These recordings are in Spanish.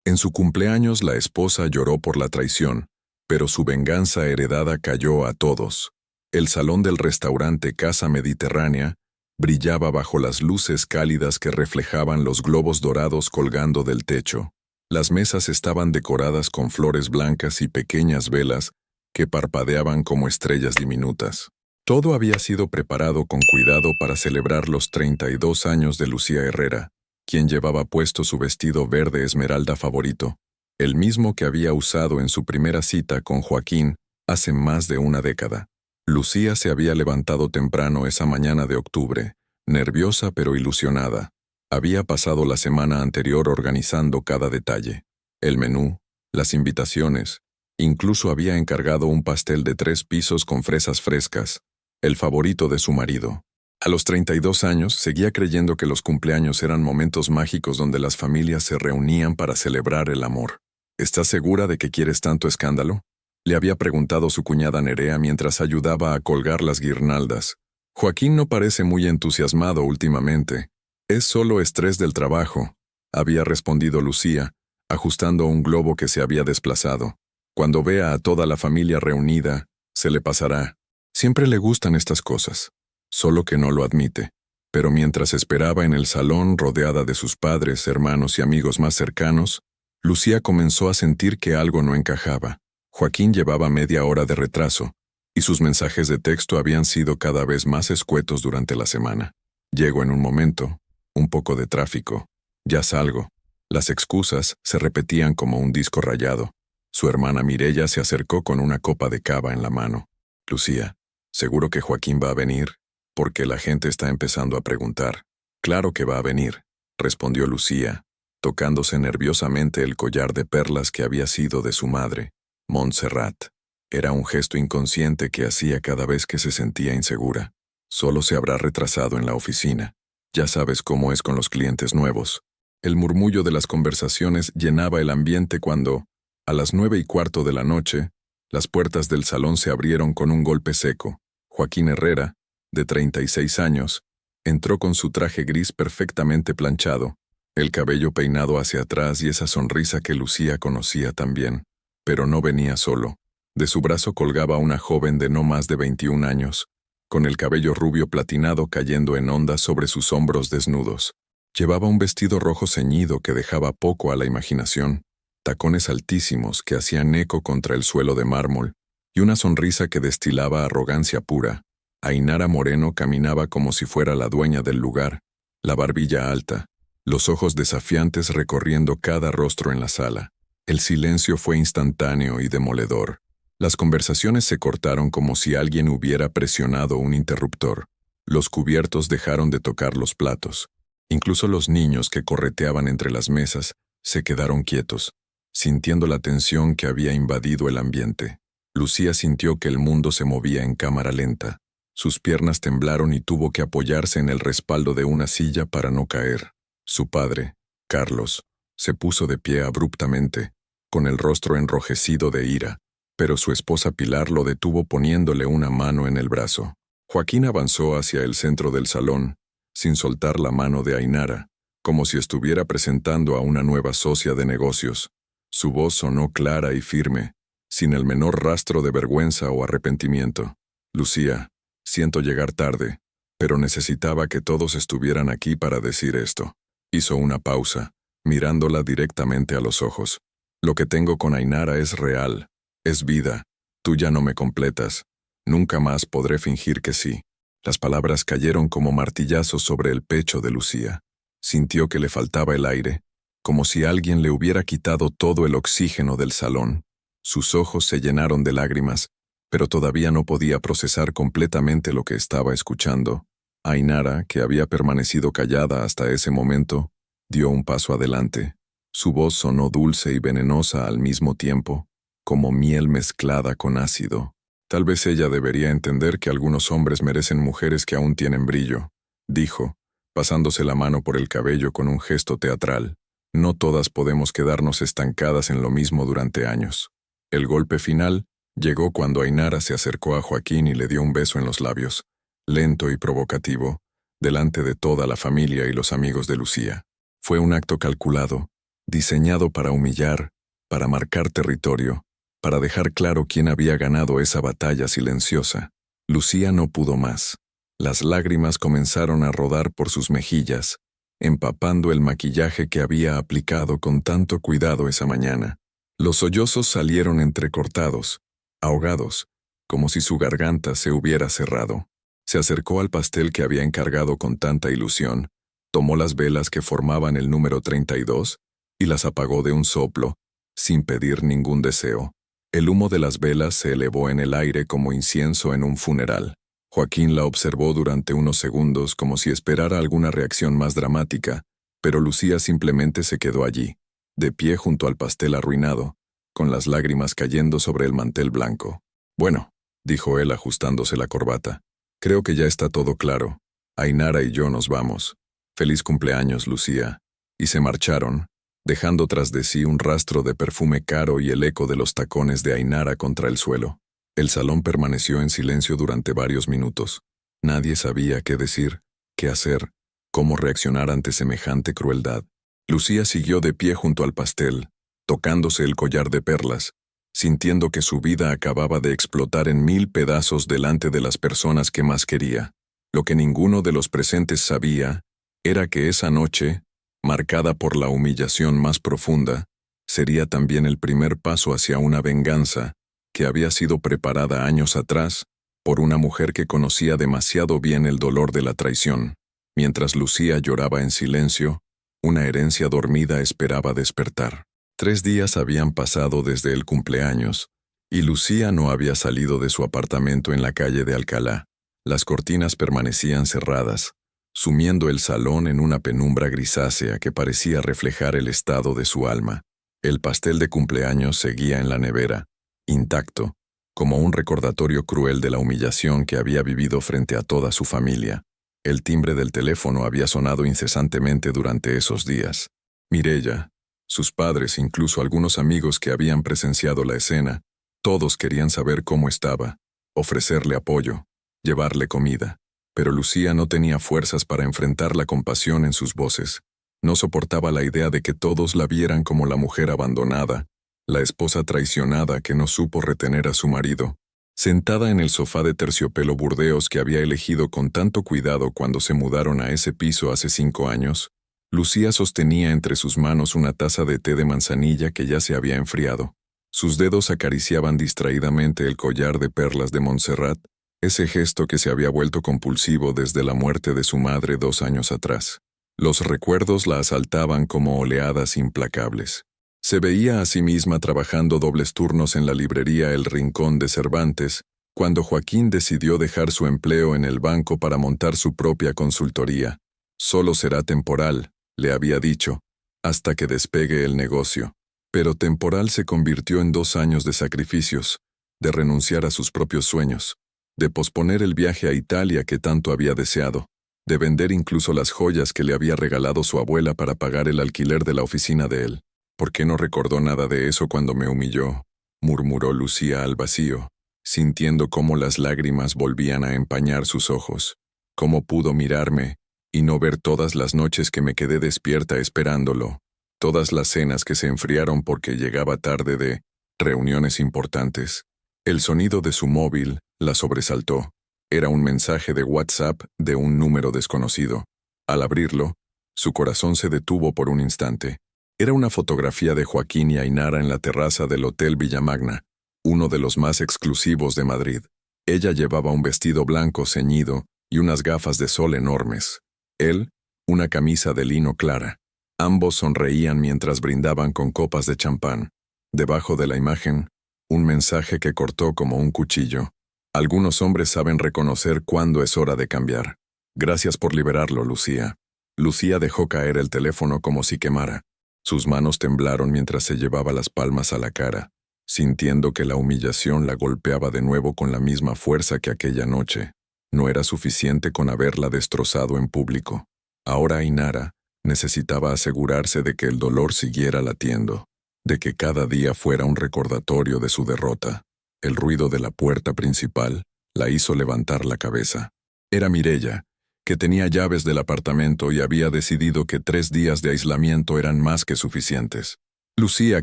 En su cumpleaños la esposa lloró por la traición, pero su venganza heredada cayó a todos. El salón del restaurante Casa Mediterránea brillaba bajo las luces cálidas que reflejaban los globos dorados colgando del techo. Las mesas estaban decoradas con flores blancas y pequeñas velas que parpadeaban como estrellas diminutas. Todo había sido preparado con cuidado para celebrar los 32 años de Lucía Herrera, quien llevaba puesto su vestido verde esmeralda favorito, el mismo que había usado en su primera cita con Joaquín hace más de una década. Lucía se había levantado temprano esa mañana de octubre, nerviosa pero ilusionada. Había pasado la semana anterior organizando cada detalle: el menú, las invitaciones, incluso había encargado un pastel de 3 pisos con fresas frescas, el favorito de su marido. A los 32 años seguía creyendo que los cumpleaños eran momentos mágicos donde las familias se reunían para celebrar el amor. ¿Estás segura de que quieres tanto escándalo?, le había preguntado su cuñada Nerea mientras ayudaba a colgar las guirnaldas. Joaquín no parece muy entusiasmado últimamente. Es solo estrés del trabajo, había respondido Lucía, ajustando un globo que se había desplazado. Cuando vea a toda la familia reunida, se le pasará. Siempre le gustan estas cosas, solo que no lo admite. Pero mientras esperaba en el salón rodeada de sus padres, hermanos y amigos más cercanos, Lucía comenzó a sentir que algo no encajaba. Joaquín llevaba media hora de retraso, y sus mensajes de texto habían sido cada vez más escuetos durante la semana. Llego en un momento, un poco de tráfico, ya salgo. Las excusas se repetían como un disco rayado. Su hermana Mireya se acercó con una copa de cava en la mano. Lucía, ¿seguro que Joaquín va a venir? Porque la gente está empezando a preguntar. Claro que va a venir, respondió Lucía, tocándose nerviosamente el collar de perlas que había sido de su madre, Montserrat. Era un gesto inconsciente que hacía cada vez que se sentía insegura. Solo se habrá retrasado en la oficina. Ya sabes cómo es con los clientes nuevos. El murmullo de las conversaciones llenaba el ambiente cuando, a las 9:15 de la noche, las puertas del salón se abrieron con un golpe seco. Joaquín Herrera, de 36 años, entró con su traje gris perfectamente planchado, el cabello peinado hacia atrás y esa sonrisa que Lucía conocía tan bien. Pero no venía solo. De su brazo colgaba una joven de no más de 21 años, con el cabello rubio platinado cayendo en ondas sobre sus hombros desnudos. Llevaba un vestido rojo ceñido que dejaba poco a la imaginación, tacones altísimos que hacían eco contra el suelo de mármol, y una sonrisa que destilaba arrogancia pura. Ainara Moreno caminaba como si fuera la dueña del lugar, la barbilla alta, los ojos desafiantes recorriendo cada rostro en la sala. El silencio fue instantáneo y demoledor. Las conversaciones se cortaron como si alguien hubiera presionado un interruptor. Los cubiertos dejaron de tocar los platos. Incluso los niños que correteaban entre las mesas se quedaron quietos, sintiendo la tensión que había invadido el ambiente. Lucía sintió que el mundo se movía en cámara lenta. Sus piernas temblaron y tuvo que apoyarse en el respaldo de una silla para no caer. Su padre, Carlos, se puso de pie abruptamente, con el rostro enrojecido de ira, pero su esposa Pilar lo detuvo poniéndole una mano en el brazo. Joaquín avanzó hacia el centro del salón, sin soltar la mano de Ainara, como si estuviera presentando a una nueva socia de negocios. Su voz sonó clara y firme, sin el menor rastro de vergüenza o arrepentimiento. Lucía, siento llegar tarde, pero necesitaba que todos estuvieran aquí para decir esto. Hizo una pausa, mirándola directamente a los ojos. Lo que tengo con Ainara es real, es vida. Tú ya no me completas. Nunca más podré fingir que sí. Las palabras cayeron como martillazos sobre el pecho de Lucía. Sintió que le faltaba el aire, como si alguien le hubiera quitado todo el oxígeno del salón. Sus ojos se llenaron de lágrimas, pero todavía no podía procesar completamente lo que estaba escuchando. Ainara, que había permanecido callada hasta ese momento, dio un paso adelante. Su voz sonó dulce y venenosa al mismo tiempo, como miel mezclada con ácido. Tal vez ella debería entender que algunos hombres merecen mujeres que aún tienen brillo, dijo, pasándose la mano por el cabello con un gesto teatral. No todas podemos quedarnos estancadas en lo mismo durante años. El golpe final llegó cuando Ainara se acercó a Joaquín y le dio un beso en los labios, lento y provocativo, delante de toda la familia y los amigos de Lucía. Fue un acto calculado, diseñado para humillar, para marcar territorio, para dejar claro quién había ganado esa batalla silenciosa. Lucía no pudo más. Las lágrimas comenzaron a rodar por sus mejillas, empapando el maquillaje que había aplicado con tanto cuidado esa mañana. Los sollozos salieron entrecortados, ahogados, como si su garganta se hubiera cerrado. Se acercó al pastel que había encargado con tanta ilusión, tomó las velas que formaban el número 32 y las apagó de un soplo, sin pedir ningún deseo. El humo de las velas se elevó en el aire como incienso en un funeral. Joaquín la observó durante unos segundos como si esperara alguna reacción más dramática, pero Lucía simplemente se quedó allí, de pie junto al pastel arruinado, con las lágrimas cayendo sobre el mantel blanco. «Bueno», dijo él ajustándose la corbata, «creo que ya está todo claro. Ainara y yo nos vamos. Feliz cumpleaños, Lucía». Y se marcharon, dejando tras de sí un rastro de perfume caro y el eco de los tacones de Ainara contra el suelo. El salón permaneció en silencio durante varios minutos. Nadie sabía qué decir, qué hacer, cómo reaccionar ante semejante crueldad. Lucía siguió de pie junto al pastel, tocándose el collar de perlas, sintiendo que su vida acababa de explotar en 1000 pedazos delante de las personas que más quería. Lo que ninguno de los presentes sabía era que esa noche, marcada por la humillación más profunda, sería también el primer paso hacia una venganza que había sido preparada años atrás por una mujer que conocía demasiado bien el dolor de la traición. Mientras Lucía lloraba en silencio, una herencia dormida esperaba despertar. 3 días habían pasado desde el cumpleaños, y Lucía no había salido de su apartamento en la calle de Alcalá. Las cortinas permanecían cerradas, sumiendo el salón en una penumbra grisácea que parecía reflejar el estado de su alma. El pastel de cumpleaños seguía en la nevera, intacto, como un recordatorio cruel de la humillación que había vivido frente a toda su familia. El timbre del teléfono había sonado incesantemente durante esos días. Mireya, sus padres, incluso algunos amigos que habían presenciado la escena, todos querían saber cómo estaba, ofrecerle apoyo, llevarle comida. Pero Lucía no tenía fuerzas para enfrentar la compasión en sus voces. No soportaba la idea de que todos la vieran como la mujer abandonada, la esposa traicionada que no supo retener a su marido. Sentada en el sofá de terciopelo burdeos que había elegido con tanto cuidado cuando se mudaron a ese piso hace 5 años, Lucía sostenía entre sus manos una taza de té de manzanilla que ya se había enfriado. Sus dedos acariciaban distraídamente el collar de perlas de Montserrat, ese gesto que se había vuelto compulsivo desde la muerte de su madre 2 años atrás. Los recuerdos la asaltaban como oleadas implacables. Se veía a sí misma trabajando dobles turnos en la librería El Rincón de Cervantes, cuando Joaquín decidió dejar su empleo en el banco para montar su propia consultoría. Solo será temporal, le había dicho, hasta que despegue el negocio. Pero temporal se convirtió en 2 años de sacrificios, de renunciar a sus propios sueños, de posponer el viaje a Italia que tanto había deseado, de vender incluso las joyas que le había regalado su abuela para pagar el alquiler de la oficina de él. «¿Por qué no recordó nada de eso cuando me humilló?», murmuró Lucía al vacío, sintiendo cómo las lágrimas volvían a empañar sus ojos. «¿Cómo pudo mirarme y no ver todas las noches que me quedé despierta esperándolo, todas las cenas que se enfriaron porque llegaba tarde de reuniones importantes?» El sonido de su móvil la sobresaltó. Era un mensaje de WhatsApp de un número desconocido. Al abrirlo, su corazón se detuvo por un instante. Era una fotografía de Joaquín y Ainara en la terraza del Hotel Villamagna, uno de los más exclusivos de Madrid. Ella llevaba un vestido blanco ceñido y unas gafas de sol enormes. Él, una camisa de lino clara. Ambos sonreían mientras brindaban con copas de champán. Debajo de la imagen, un mensaje que cortó como un cuchillo. Algunos hombres saben reconocer cuándo es hora de cambiar. Gracias por liberarlo, Lucía. Lucía dejó caer el teléfono como si quemara. Sus manos temblaron mientras se llevaba las palmas a la cara, sintiendo que la humillación la golpeaba de nuevo con la misma fuerza que aquella noche. No era suficiente con haberla destrozado en público. Ahora Ainara necesitaba asegurarse de que el dolor siguiera latiendo, de que cada día fuera un recordatorio de su derrota. El ruido de la puerta principal la hizo levantar la cabeza. Era Mireya, que tenía llaves del apartamento y había decidido que 3 días de aislamiento eran más que suficientes. Lucía,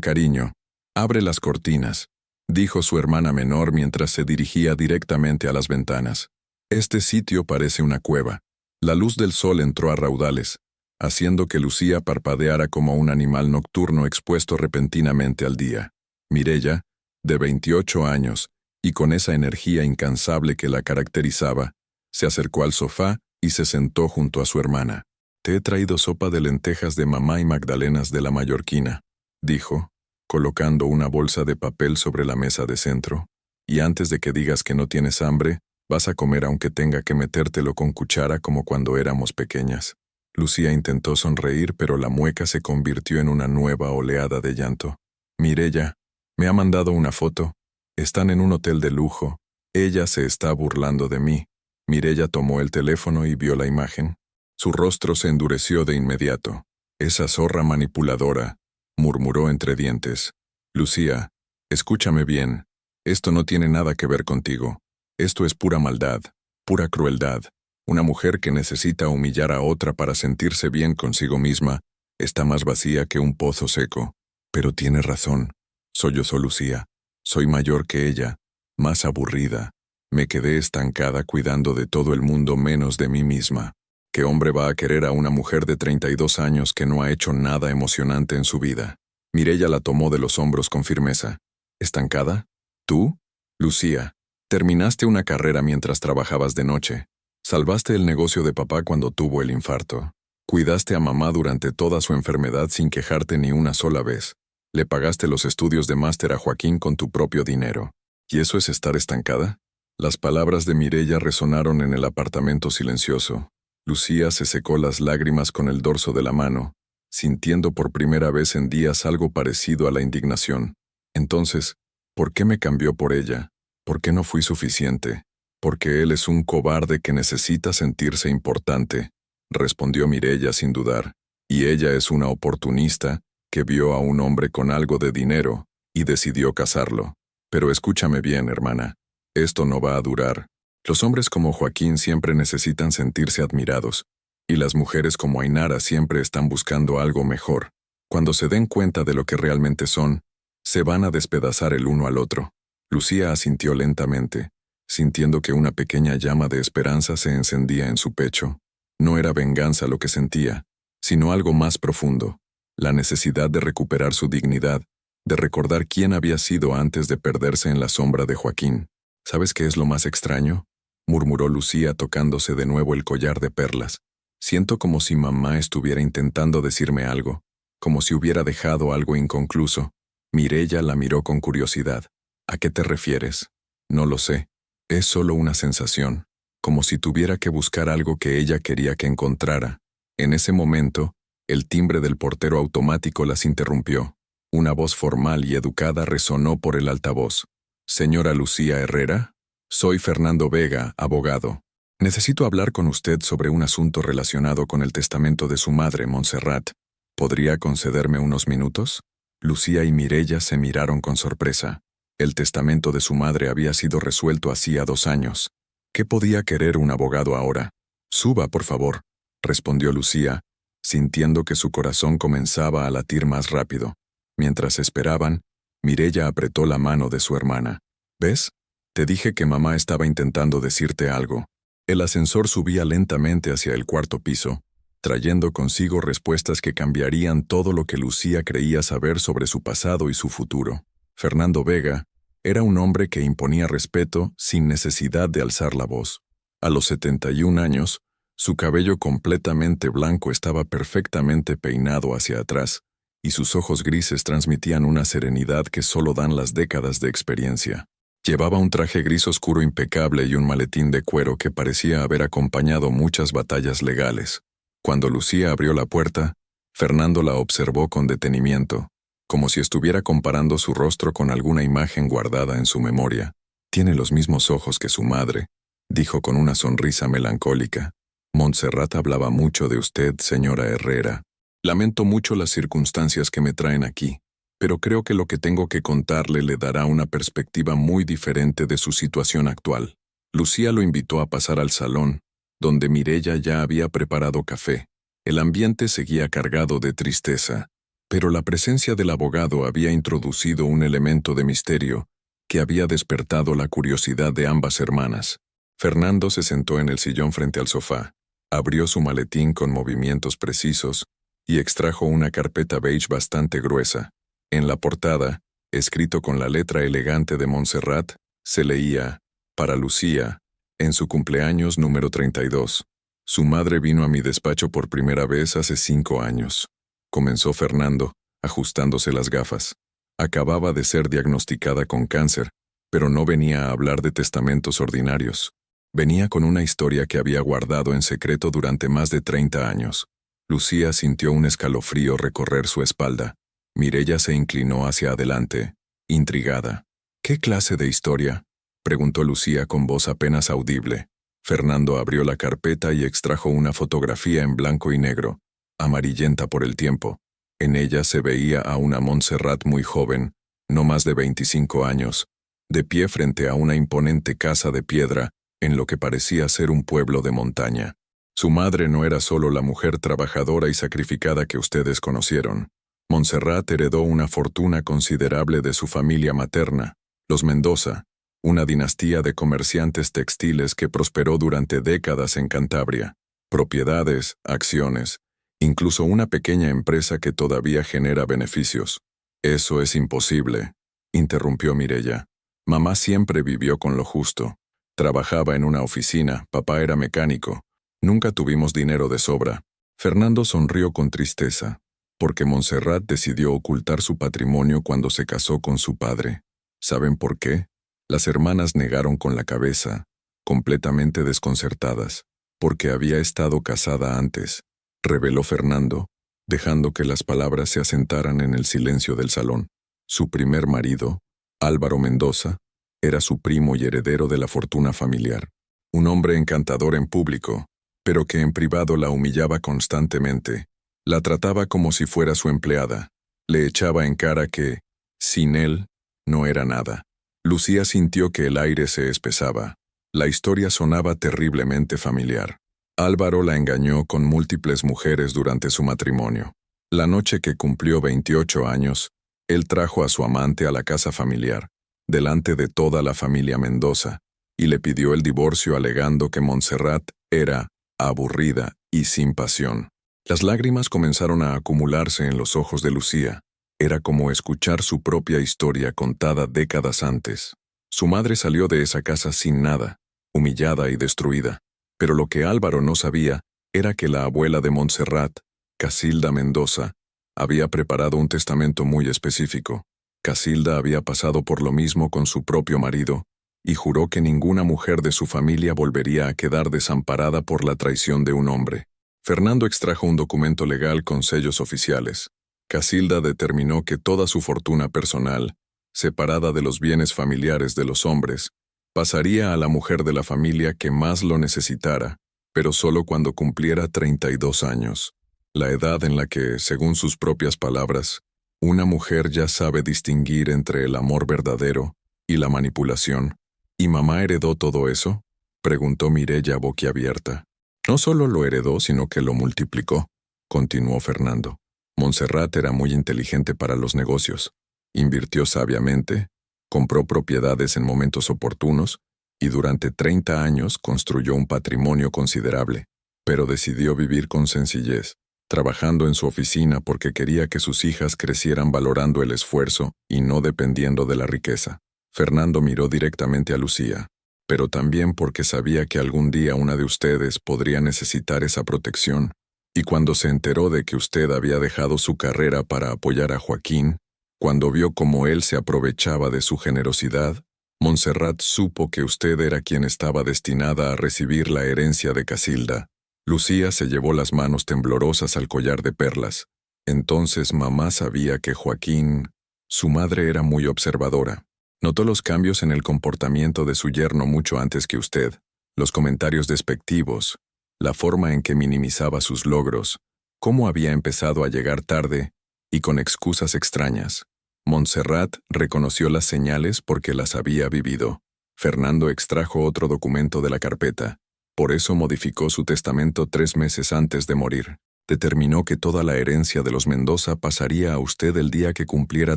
cariño, abre las cortinas, dijo su hermana menor mientras se dirigía directamente a las ventanas. Este sitio parece una cueva. La luz del sol entró a raudales, haciendo que Lucía parpadeara como un animal nocturno expuesto repentinamente al día. Mireya, de 28 años, y con esa energía incansable que la caracterizaba, se acercó al sofá y se sentó junto a su hermana. «Te he traído sopa de lentejas de mamá y magdalenas de la mallorquina», dijo, colocando una bolsa de papel sobre la mesa de centro. «Y antes de que digas que no tienes hambre, vas a comer aunque tenga que metértelo con cuchara como cuando éramos pequeñas». Lucía intentó sonreír, pero la mueca se convirtió en una nueva oleada de llanto. «Mireya, me ha mandado una foto. Están en un hotel de lujo. Ella se está burlando de mí». Mireya tomó el teléfono y vio la imagen. Su rostro se endureció de inmediato. «Esa zorra manipuladora», murmuró entre dientes. «Lucía, escúchame bien. Esto no tiene nada que ver contigo. Esto es pura maldad, pura crueldad. Una mujer que necesita humillar a otra para sentirse bien consigo misma está más vacía que un pozo seco. Pero tiene razón. Sollozó Lucía. Soy mayor que ella, más aburrida. Me quedé estancada cuidando de todo el mundo menos de mí misma. ¿Qué hombre va a querer a una mujer de 32 años que no ha hecho nada emocionante en su vida?» Mireya la tomó de los hombros con firmeza. «¿Estancada? ¿Tú? Lucía, terminaste una carrera mientras trabajabas de noche. Salvaste el negocio de papá cuando tuvo el infarto. Cuidaste a mamá durante toda su enfermedad sin quejarte ni una sola vez. Le pagaste los estudios de máster a Joaquín con tu propio dinero. ¿Y eso es estar estancada?» Las palabras de Mireya resonaron en el apartamento silencioso. Lucía se secó las lágrimas con el dorso de la mano, sintiendo por primera vez en días algo parecido a la indignación. Entonces, ¿por qué me cambió por ella? ¿Por qué no fui suficiente? «Porque él es un cobarde que necesita sentirse importante», respondió Mireya sin dudar. «Y ella es una oportunista que vio a un hombre con algo de dinero y decidió casarlo. Pero escúchame bien, hermana. Esto no va a durar. Los hombres como Joaquín siempre necesitan sentirse admirados, y las mujeres como Ainara siempre están buscando algo mejor. Cuando se den cuenta de lo que realmente son, se van a despedazar el uno al otro». Lucía asintió lentamente, sintiendo que una pequeña llama de esperanza se encendía en su pecho. No era venganza lo que sentía, sino algo más profundo, la necesidad de recuperar su dignidad, de recordar quién había sido antes de perderse en la sombra de Joaquín. «¿Sabes qué es lo más extraño?», murmuró Lucía tocándose de nuevo el collar de perlas. «Siento como si mamá estuviera intentando decirme algo, como si hubiera dejado algo inconcluso». Mireya la miró con curiosidad. «¿A qué te refieres?» «No lo sé. Es solo una sensación, como si tuviera que buscar algo que ella quería que encontrara». En ese momento, el timbre del portero automático las interrumpió. Una voz formal y educada resonó por el altavoz. «Señora Lucía Herrera, soy Fernando Vega, abogado. Necesito hablar con usted sobre un asunto relacionado con el testamento de su madre, Montserrat. ¿Podría concederme unos minutos?» Lucía y Mireya se miraron con sorpresa. El testamento de su madre había sido resuelto hacía 2 años. ¿Qué podía querer un abogado ahora? «Suba, por favor», respondió Lucía, sintiendo que su corazón comenzaba a latir más rápido. Mientras esperaban, Mireya apretó la mano de su hermana. «¿Ves? Te dije que mamá estaba intentando decirte algo». El ascensor subía lentamente hacia el 4º piso, trayendo consigo respuestas que cambiarían todo lo que Lucía creía saber sobre su pasado y su futuro. Fernando Vega era un hombre que imponía respeto sin necesidad de alzar la voz. A los 71 años, su cabello completamente blanco estaba perfectamente peinado hacia atrás, y sus ojos grises transmitían una serenidad que solo dan las décadas de experiencia. Llevaba un traje gris oscuro impecable y un maletín de cuero que parecía haber acompañado muchas batallas legales. Cuando Lucía abrió la puerta, Fernando la observó con detenimiento, como si estuviera comparando su rostro con alguna imagen guardada en su memoria. «Tiene los mismos ojos que su madre», dijo con una sonrisa melancólica. «Montserrat hablaba mucho de usted, señora Herrera. Lamento mucho las circunstancias que me traen aquí, pero creo que lo que tengo que contarle le dará una perspectiva muy diferente de su situación actual». Lucía lo invitó a pasar al salón, donde Mireya ya había preparado café. El ambiente seguía cargado de tristeza, pero la presencia del abogado había introducido un elemento de misterio que había despertado la curiosidad de ambas hermanas. Fernando se sentó en el sillón frente al sofá, abrió su maletín con movimientos precisos y extrajo una carpeta beige bastante gruesa. En la portada, escrito con la letra elegante de Montserrat, se leía: «Para Lucía, en su cumpleaños número 32. Su madre vino a mi despacho por primera vez hace 5 años», comenzó Fernando, ajustándose las gafas. Acababa de ser diagnosticada con cáncer, pero no venía a hablar de testamentos ordinarios. Venía con una historia que había guardado en secreto durante más de 30 años. Lucía sintió un escalofrío recorrer su espalda. Mireya se inclinó hacia adelante, intrigada. «¿Qué clase de historia?», preguntó Lucía con voz apenas audible. Fernando abrió la carpeta y extrajo una fotografía en blanco y negro, amarillenta por el tiempo. En ella se veía a una Montserrat muy joven, no más de 25 años, de pie frente a una imponente casa de piedra en lo que parecía ser un pueblo de montaña. Su madre no era solo la mujer trabajadora y sacrificada que ustedes conocieron. Montserrat heredó una fortuna considerable de su familia materna, los Mendoza, una dinastía de comerciantes textiles que prosperó durante décadas en Cantabria. Propiedades, acciones, incluso una pequeña empresa que todavía genera beneficios. «Eso es imposible», interrumpió Mireya. «Mamá siempre vivió con lo justo. Trabajaba en una oficina, papá era mecánico. Nunca tuvimos dinero de sobra». Fernando sonrió con tristeza, porque Montserrat decidió ocultar su patrimonio cuando se casó con su padre. ¿Saben por qué? Las hermanas negaron con la cabeza, completamente desconcertadas. «Porque había estado casada antes», reveló Fernando, dejando que las palabras se asentaran en el silencio del salón. Su primer marido, Álvaro Mendoza, era su primo y heredero de la fortuna familiar. Un hombre encantador en público, pero que en privado la humillaba constantemente. La trataba como si fuera su empleada. Le echaba en cara que, sin él, no era nada. Lucía sintió que el aire se espesaba. La historia sonaba terriblemente familiar. Álvaro la engañó con múltiples mujeres durante su matrimonio. La noche que cumplió 28 años, él trajo a su amante a la casa familiar, delante de toda la familia Mendoza, y le pidió el divorcio alegando que Montserrat era aburrida y sin pasión. Las lágrimas comenzaron a acumularse en los ojos de Lucía. Era como escuchar su propia historia contada décadas antes. Su madre salió de esa casa sin nada, humillada y destruida. Pero lo que Álvaro no sabía era que la abuela de Montserrat, Casilda Mendoza, había preparado un testamento muy específico. Casilda había pasado por lo mismo con su propio marido y juró que ninguna mujer de su familia volvería a quedar desamparada por la traición de un hombre. Fernando extrajo un documento legal con sellos oficiales. Casilda determinó que toda su fortuna personal, separada de los bienes familiares de los hombres, pasaría a la mujer de la familia que más lo necesitara, pero solo cuando cumpliera 32 años, la edad en la que, según sus propias palabras, una mujer ya sabe distinguir entre el amor verdadero y la manipulación. ¿Y mamá heredó todo eso?, preguntó Mireya boquiabierta. No solo lo heredó, sino que lo multiplicó, continuó Fernando. Montserrat era muy inteligente para los negocios. Invirtió sabiamente, compró propiedades en momentos oportunos y durante 30 años construyó un patrimonio considerable, pero decidió vivir con sencillez, trabajando en su oficina porque quería que sus hijas crecieran valorando el esfuerzo y no dependiendo de la riqueza. Fernando miró directamente a Lucía, pero también porque sabía que algún día una de ustedes podría necesitar esa protección, y cuando se enteró de que usted había dejado su carrera para apoyar a Joaquín, cuando vio cómo él se aprovechaba de su generosidad, Montserrat supo que usted era quien estaba destinada a recibir la herencia de Casilda. Lucía se llevó las manos temblorosas al collar de perlas. Entonces mamá sabía que Joaquín, su madre era muy observadora. Notó los cambios en el comportamiento de su yerno mucho antes que usted, los comentarios despectivos, la forma en que minimizaba sus logros, cómo había empezado a llegar tarde y con excusas extrañas. Montserrat reconoció las señales porque las había vivido. Fernando extrajo otro documento de la carpeta. Por eso modificó su testamento 3 meses antes de morir. Determinó que toda la herencia de los Mendoza pasaría a usted el día que cumpliera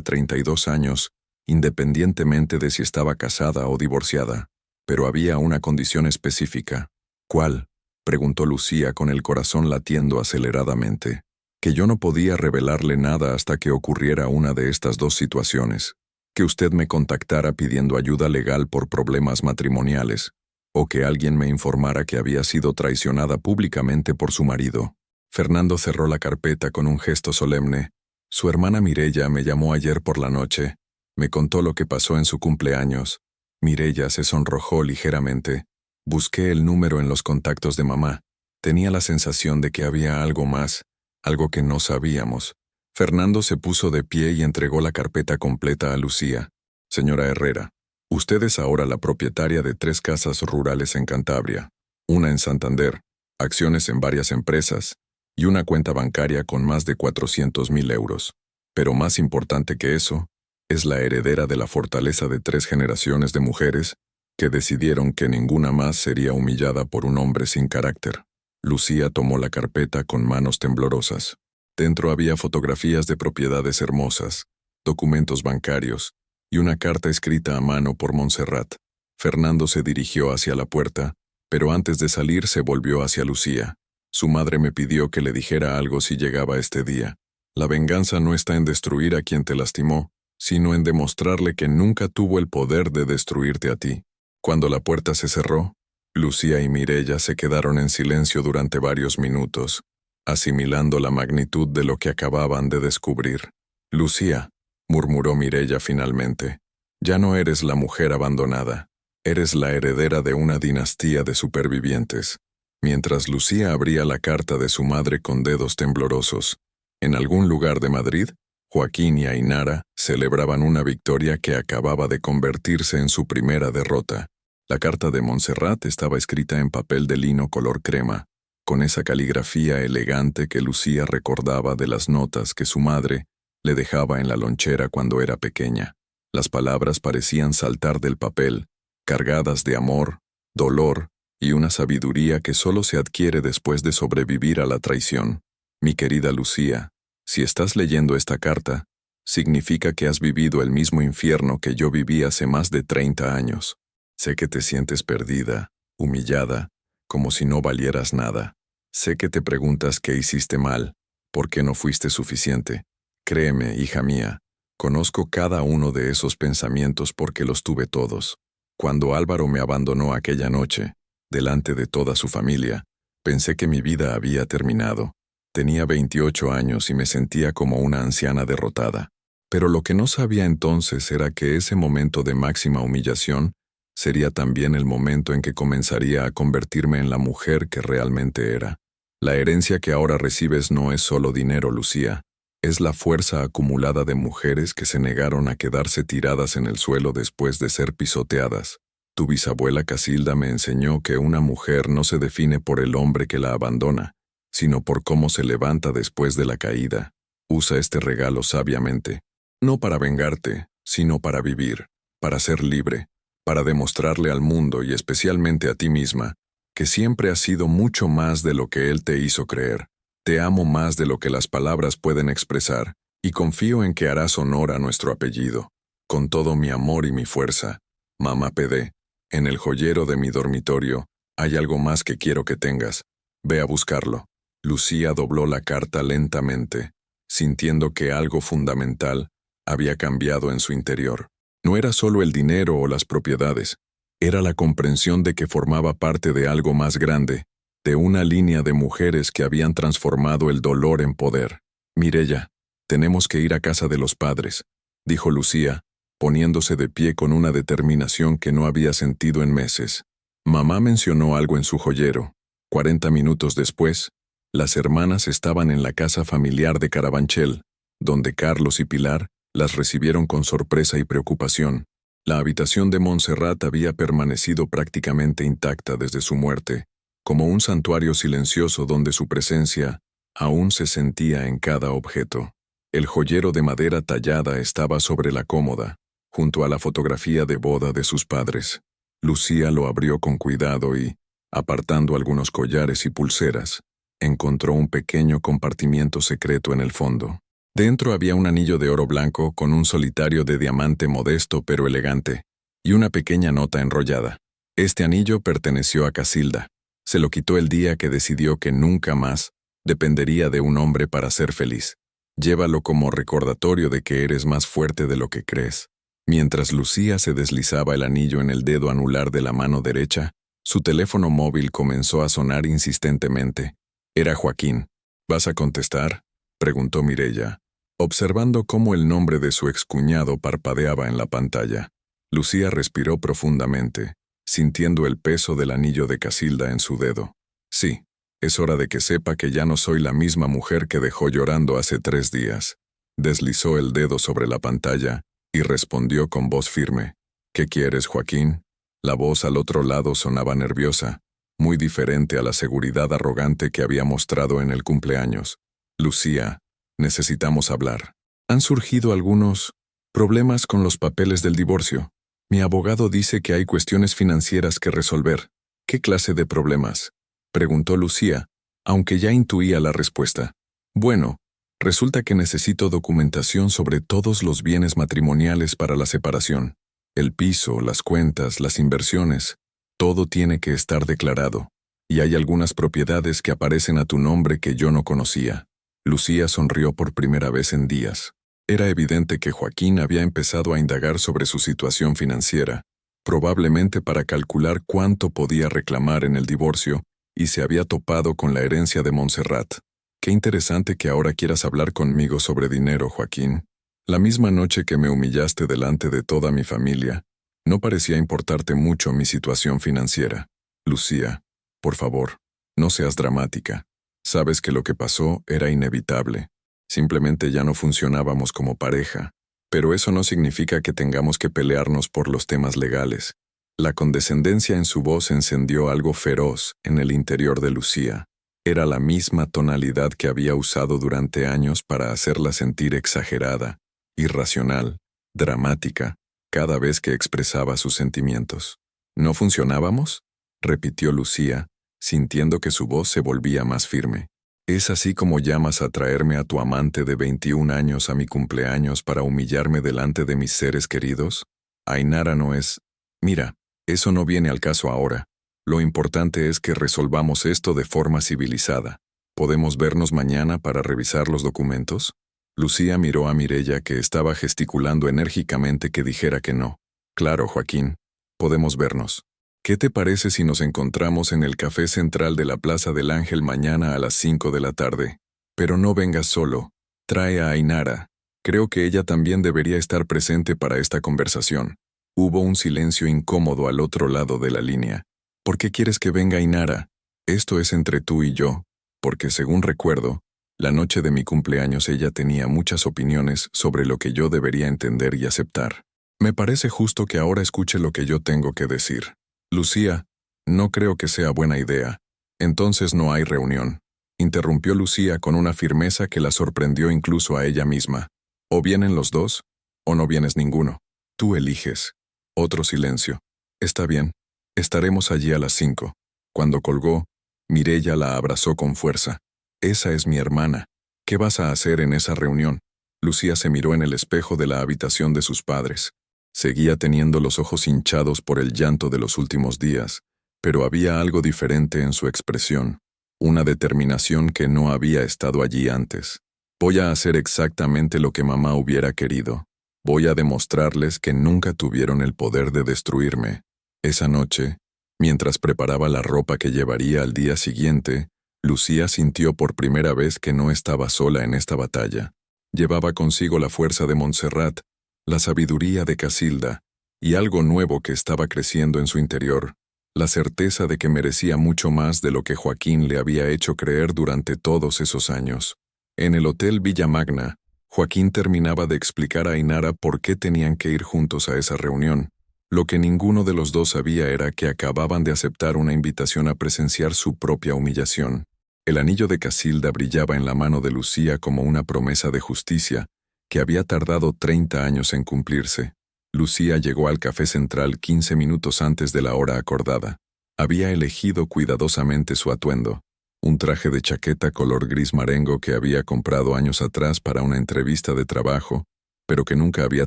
32 años, independientemente de si estaba casada o divorciada. Pero había una condición específica. ¿Cuál?, preguntó Lucía con el corazón latiendo aceleradamente. Que yo no podía revelarle nada hasta que ocurriera una de estas dos situaciones. Que usted me contactara pidiendo ayuda legal por problemas matrimoniales, o que alguien me informara que había sido traicionada públicamente por su marido. Fernando cerró la carpeta con un gesto solemne. Su hermana Mireya me llamó ayer por la noche. Me contó lo que pasó en su cumpleaños. Mireya se sonrojó ligeramente. Busqué el número en los contactos de mamá. Tenía la sensación de que había algo más, algo que no sabíamos. Fernando se puso de pie y entregó la carpeta completa a Lucía. Señora Herrera, usted es ahora la propietaria de 3 casas rurales en Cantabria, una en Santander, acciones en varias empresas y una cuenta bancaria con más de 400.000 euros. Pero más importante que eso, es la heredera de la fortaleza de 3 generaciones de mujeres que decidieron que ninguna más sería humillada por un hombre sin carácter. Lucía tomó la carpeta con manos temblorosas. Dentro había fotografías de propiedades hermosas, documentos bancarios y una carta escrita a mano por Montserrat. Fernando se dirigió hacia la puerta, pero antes de salir se volvió hacia Lucía. Su madre me pidió que le dijera algo si llegaba este día. La venganza no está en destruir a quien te lastimó, sino en demostrarle que nunca tuvo el poder de destruirte a ti. Cuando la puerta se cerró, Lucía y Mireya se quedaron en silencio durante varios minutos, asimilando la magnitud de lo que acababan de descubrir. Lucía, murmuró Mireya finalmente, ya no eres la mujer abandonada, eres la heredera de una dinastía de supervivientes. Mientras Lucía abría la carta de su madre con dedos temblorosos, en algún lugar de Madrid, Joaquín y Ainara celebraban una victoria que acababa de convertirse en su primera derrota. La carta de Montserrat estaba escrita en papel de lino color crema, con esa caligrafía elegante que Lucía recordaba de las notas que su madre le dejaba en la lonchera cuando era pequeña. Las palabras parecían saltar del papel, cargadas de amor, dolor y una sabiduría que solo se adquiere después de sobrevivir a la traición. Mi querida Lucía, si estás leyendo esta carta, significa que has vivido el mismo infierno que yo viví hace más de 30 años. Sé que te sientes perdida, humillada, como si no valieras nada. Sé que te preguntas qué hiciste mal, por qué no fuiste suficiente. Créeme, hija mía, conozco cada uno de esos pensamientos porque los tuve todos. Cuando Álvaro me abandonó aquella noche, delante de toda su familia, pensé que mi vida había terminado. Tenía 28 años y me sentía como una anciana derrotada. Pero lo que no sabía entonces era que ese momento de máxima humillación sería también el momento en que comenzaría a convertirme en la mujer que realmente era. La herencia que ahora recibes no es solo dinero, Lucía. Es la fuerza acumulada de mujeres que se negaron a quedarse tiradas en el suelo después de ser pisoteadas. Tu bisabuela Casilda me enseñó que una mujer no se define por el hombre que la abandona, sino por cómo se levanta después de la caída. Usa este regalo sabiamente, no para vengarte, sino para vivir, para ser libre, para demostrarle al mundo y especialmente a ti misma, que siempre has sido mucho más de lo que él te hizo creer. Te amo más de lo que las palabras pueden expresar, y confío en que harás honor a nuestro apellido. Con todo mi amor y mi fuerza, Mamá PD, en el joyero de mi dormitorio, hay algo más que quiero que tengas. Ve a buscarlo. Lucía dobló la carta lentamente, sintiendo que algo fundamental había cambiado en su interior. No era solo el dinero o las propiedades, era la comprensión de que formaba parte de algo más grande, de una línea de mujeres que habían transformado el dolor en poder. Mireya, tenemos que ir a casa de los padres, dijo Lucía, poniéndose de pie con una determinación que no había sentido en meses. Mamá mencionó algo en su joyero. 40 minutos después, las hermanas estaban en la casa familiar de Carabanchel, donde Carlos y Pilar las recibieron con sorpresa y preocupación. La habitación de Montserrat había permanecido prácticamente intacta desde su muerte, como un santuario silencioso donde su presencia aún se sentía en cada objeto. El joyero de madera tallada estaba sobre la cómoda, junto a la fotografía de boda de sus padres. Lucía lo abrió con cuidado y, Apartando algunos collares y pulseras, encontró un pequeño compartimiento secreto en el fondo. Dentro había un anillo de oro blanco con un solitario de diamante modesto pero elegante, y una pequeña nota enrollada. Este anillo perteneció a Casilda. Se lo quitó el día que decidió que nunca más dependería de un hombre para ser feliz. Llévalo como recordatorio de que eres más fuerte de lo que crees. Mientras Lucía se deslizaba el anillo en el dedo anular de la mano derecha, su teléfono móvil comenzó a sonar insistentemente. Era Joaquín. ¿Vas a contestar?, preguntó Mireya, observando cómo el nombre de su excuñado parpadeaba en la pantalla. Lucía respiró profundamente, sintiendo el peso del anillo de Casilda en su dedo. Sí, es hora de que sepa que ya no soy la misma mujer que dejó llorando hace 3 días. Deslizó el dedo sobre la pantalla y respondió con voz firme. ¿Qué quieres, Joaquín? La voz al otro lado sonaba nerviosa, muy diferente a la seguridad arrogante que había mostrado en el cumpleaños. Lucía, necesitamos hablar. Han surgido algunos problemas con los papeles del divorcio. Mi abogado dice que hay cuestiones financieras que resolver. ¿Qué clase de problemas?, preguntó Lucía, aunque ya intuía la respuesta. Bueno, resulta que necesito documentación sobre todos los bienes matrimoniales para la separación. El piso, las cuentas, las inversiones, todo tiene que estar declarado. Y hay algunas propiedades que aparecen a tu nombre que yo no conocía. Lucía sonrió por primera vez en días. Era evidente que Joaquín había empezado a indagar sobre su situación financiera, probablemente para calcular cuánto podía reclamar en el divorcio, y se había topado con la herencia de Montserrat. Qué interesante que ahora quieras hablar conmigo sobre dinero, Joaquín. La misma noche que me humillaste delante de toda mi familia, no parecía importarte mucho mi situación financiera. Lucía, por favor, no seas dramática. Sabes que lo que pasó era inevitable. Simplemente ya no funcionábamos como pareja. Pero eso no significa que tengamos que pelearnos por los temas legales. La condescendencia en su voz encendió algo feroz en el interior de Lucía. Era la misma tonalidad que había usado durante años para hacerla sentir exagerada, irracional, dramática, cada vez que expresaba sus sentimientos. ¿No funcionábamos?, repitió Lucía, sintiendo que su voz se volvía más firme. ¿Es así como llamas a traerme a tu amante de 21 años a mi cumpleaños para humillarme delante de mis seres queridos? Ainara no es... Mira, eso no viene al caso ahora. Lo importante es que resolvamos esto de forma civilizada. ¿Podemos vernos mañana para revisar los documentos? Lucía miró a Mireya, que estaba gesticulando enérgicamente que dijera que no. Claro, Joaquín. Podemos vernos. ¿Qué te parece si nos encontramos en el café central de la Plaza del Ángel mañana a las 5 de la tarde? Pero no vengas solo. Trae a Ainara. Creo que ella también debería estar presente para esta conversación. Hubo un silencio incómodo al otro lado de la línea. ¿Por qué quieres que venga Ainara? Esto es entre tú y yo, porque según recuerdo, la noche de mi cumpleaños ella tenía muchas opiniones sobre lo que yo debería entender y aceptar. Me parece justo que ahora escuche lo que yo tengo que decir. Lucía, no creo que sea buena idea. Entonces no hay reunión. Interrumpió Lucía con una firmeza que la sorprendió incluso a ella misma. O vienen los dos, o no vienes ninguno. Tú eliges. Otro silencio. Está bien. Estaremos allí a las 5. Cuando colgó, Mireya la abrazó con fuerza. Esa es mi hermana. ¿Qué vas a hacer en esa reunión? Lucía se miró en el espejo de la habitación de sus padres. Seguía teniendo los ojos hinchados por el llanto de los últimos días, pero había algo diferente en su expresión, una determinación que no había estado allí antes. Voy a hacer exactamente lo que mamá hubiera querido. Voy a demostrarles que nunca tuvieron el poder de destruirme. Esa noche, mientras preparaba la ropa que llevaría al día siguiente, Lucía sintió por primera vez que no estaba sola en esta batalla. Llevaba consigo la fuerza de Montserrat, la sabiduría de Casilda, y algo nuevo que estaba creciendo en su interior, la certeza de que merecía mucho más de lo que Joaquín le había hecho creer durante todos esos años. En el Hotel Villa Magna, Joaquín terminaba de explicar a Ainara por qué tenían que ir juntos a esa reunión. Lo que ninguno de los dos sabía era que acababan de aceptar una invitación a presenciar su propia humillación. El anillo de Casilda brillaba en la mano de Lucía como una promesa de justicia, que había tardado 30 años en cumplirse. Lucía llegó al café central 15 minutos antes de la hora acordada. Había elegido cuidadosamente su atuendo, un traje de chaqueta color gris marengo que había comprado años atrás para una entrevista de trabajo, pero que nunca había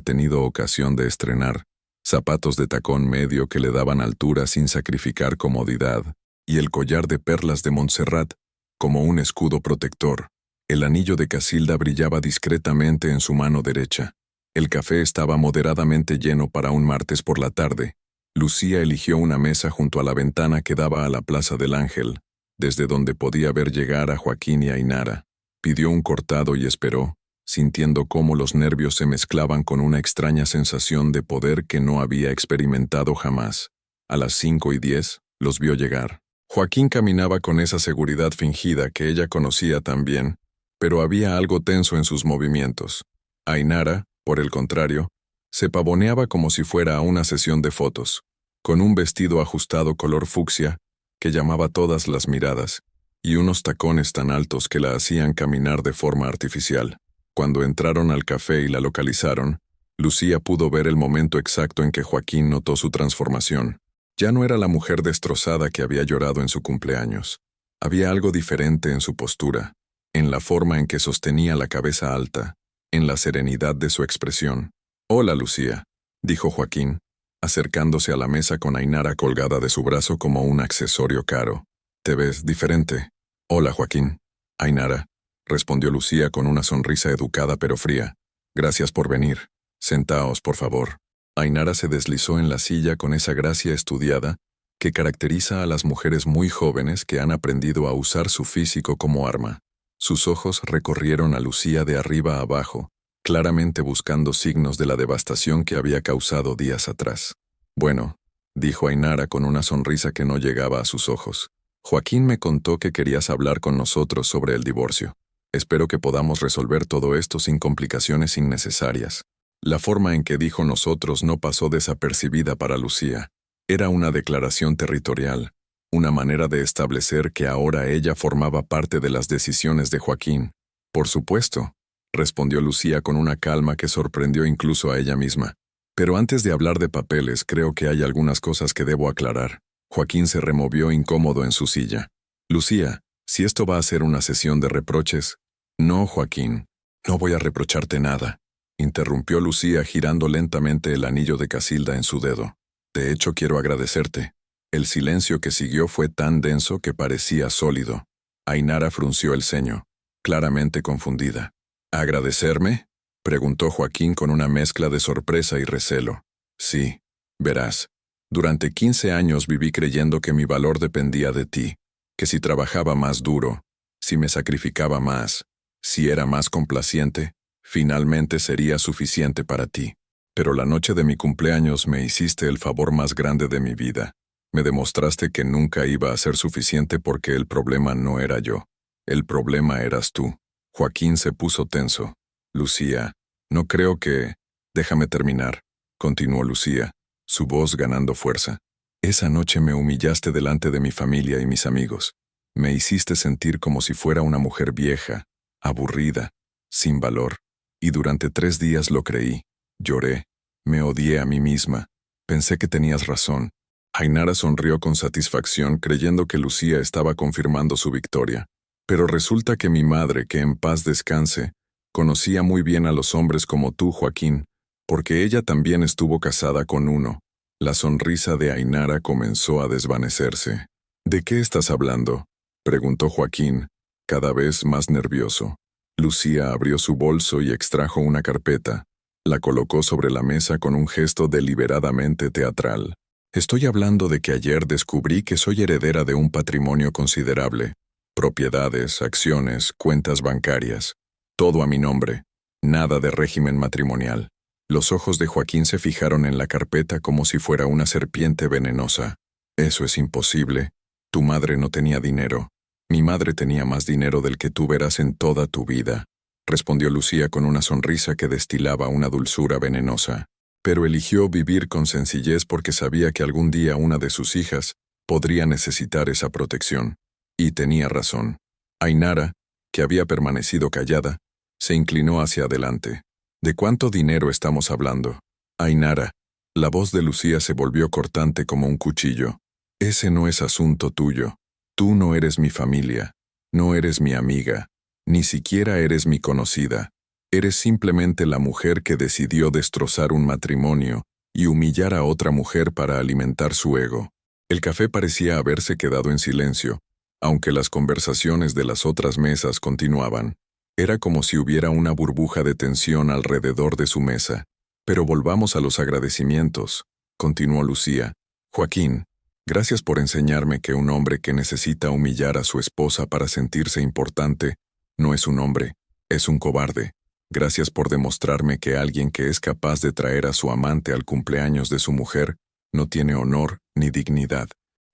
tenido ocasión de estrenar, zapatos de tacón medio que le daban altura sin sacrificar comodidad, y el collar de perlas de Montserrat, como un escudo protector. El anillo de Casilda brillaba discretamente en su mano derecha. El café estaba moderadamente lleno para un martes por la tarde. Lucía eligió una mesa junto a la ventana que daba a la Plaza del Ángel, desde donde podía ver llegar a Joaquín y a Ainara. Pidió un cortado y esperó, sintiendo cómo los nervios se mezclaban con una extraña sensación de poder que no había experimentado jamás. A las 5:10, los vio llegar. Joaquín caminaba con esa seguridad fingida que ella conocía tan bien, pero había algo tenso en sus movimientos. Ainara, por el contrario, se pavoneaba como si fuera a una sesión de fotos, con un vestido ajustado color fucsia que llamaba todas las miradas, y unos tacones tan altos que la hacían caminar de forma artificial. Cuando entraron al café y la localizaron, Lucía pudo ver el momento exacto en que Joaquín notó su transformación. Ya no era la mujer destrozada que había llorado en su cumpleaños. Había algo diferente en su postura, en la forma en que sostenía la cabeza alta, en la serenidad de su expresión. «Hola, Lucía», dijo Joaquín, acercándose a la mesa con Ainara colgada de su brazo como un accesorio caro. «Te ves diferente». «Hola, Joaquín». «Ainara», respondió Lucía con una sonrisa educada pero fría. «Gracias por venir. Sentaos, por favor». Ainara se deslizó en la silla con esa gracia estudiada que caracteriza a las mujeres muy jóvenes que han aprendido a usar su físico como arma. Sus ojos recorrieron a Lucía de arriba a abajo, claramente buscando signos de la devastación que había causado días atrás. «Bueno», dijo Ainara con una sonrisa que no llegaba a sus ojos. «Joaquín me contó que querías hablar con nosotros sobre el divorcio. Espero que podamos resolver todo esto sin complicaciones innecesarias». La forma en que dijo nosotros no pasó desapercibida para Lucía. Era una declaración territorial, una manera de establecer que ahora ella formaba parte de las decisiones de Joaquín. «Por supuesto», respondió Lucía con una calma que sorprendió incluso a ella misma. «Pero antes de hablar de papeles, creo que hay algunas cosas que debo aclarar». Joaquín se removió incómodo en su silla. «Lucía, si esto va a ser una sesión de reproches». «No, Joaquín, no voy a reprocharte nada», interrumpió Lucía girando lentamente el anillo de Casilda en su dedo. «De hecho, quiero agradecerte». El silencio que siguió fue tan denso que parecía sólido. Ainara frunció el ceño, claramente confundida. «¿Agradecerme?», preguntó Joaquín con una mezcla de sorpresa y recelo. «Sí, verás. Durante 15 años viví creyendo que mi valor dependía de ti, que si trabajaba más duro, si me sacrificaba más, si era más complaciente, finalmente sería suficiente para ti. Pero la noche de mi cumpleaños me hiciste el favor más grande de mi vida. Me demostraste que nunca iba a ser suficiente porque el problema no era yo. El problema eras tú». Joaquín se puso tenso. «Lucía, no creo que...». «Déjame terminar», continuó Lucía, su voz ganando fuerza. «Esa noche me humillaste delante de mi familia y mis amigos. Me hiciste sentir como si fuera una mujer vieja, aburrida, sin valor. Y durante 3 días lo creí. Lloré. Me odié a mí misma. Pensé que tenías razón». Ainara sonrió con satisfacción creyendo que Lucía estaba confirmando su victoria. «Pero resulta que mi madre, que en paz descanse, conocía muy bien a los hombres como tú, Joaquín, porque ella también estuvo casada con uno». La sonrisa de Ainara comenzó a desvanecerse. «¿De qué estás hablando?», preguntó Joaquín, cada vez más nervioso. Lucía abrió su bolso y extrajo una carpeta. La colocó sobre la mesa con un gesto deliberadamente teatral. «Estoy hablando de que ayer descubrí que soy heredera de un patrimonio considerable. Propiedades, acciones, cuentas bancarias. Todo a mi nombre. Nada de régimen matrimonial». Los ojos de Joaquín se fijaron en la carpeta como si fuera una serpiente venenosa. «Eso es imposible. Tu madre no tenía dinero. Mi madre tenía más dinero del que tú verás en toda tu vida», respondió Lucía con una sonrisa que destilaba una dulzura venenosa. Pero eligió vivir con sencillez porque sabía que algún día una de sus hijas podría necesitar esa protección. Y tenía razón. Ainara, que había permanecido callada, se inclinó hacia adelante. «¿De cuánto dinero estamos hablando?». «Ainara». La voz de Lucía se volvió cortante como un cuchillo. Ese no es asunto tuyo. Tú no eres mi familia, no eres mi amiga, ni siquiera eres mi conocida. Eres simplemente la mujer que decidió destrozar un matrimonio y humillar a otra mujer para alimentar su ego. El café parecía haberse quedado en silencio, aunque las conversaciones de las otras mesas continuaban. Era como si hubiera una burbuja de tensión alrededor de su mesa. Pero volvamos a los agradecimientos, continuó Lucía. Joaquín, gracias por enseñarme que un hombre que necesita humillar a su esposa para sentirse importante no es un hombre, es un cobarde. Gracias por demostrarme que alguien que es capaz de traer a su amante al cumpleaños de su mujer no tiene honor ni dignidad.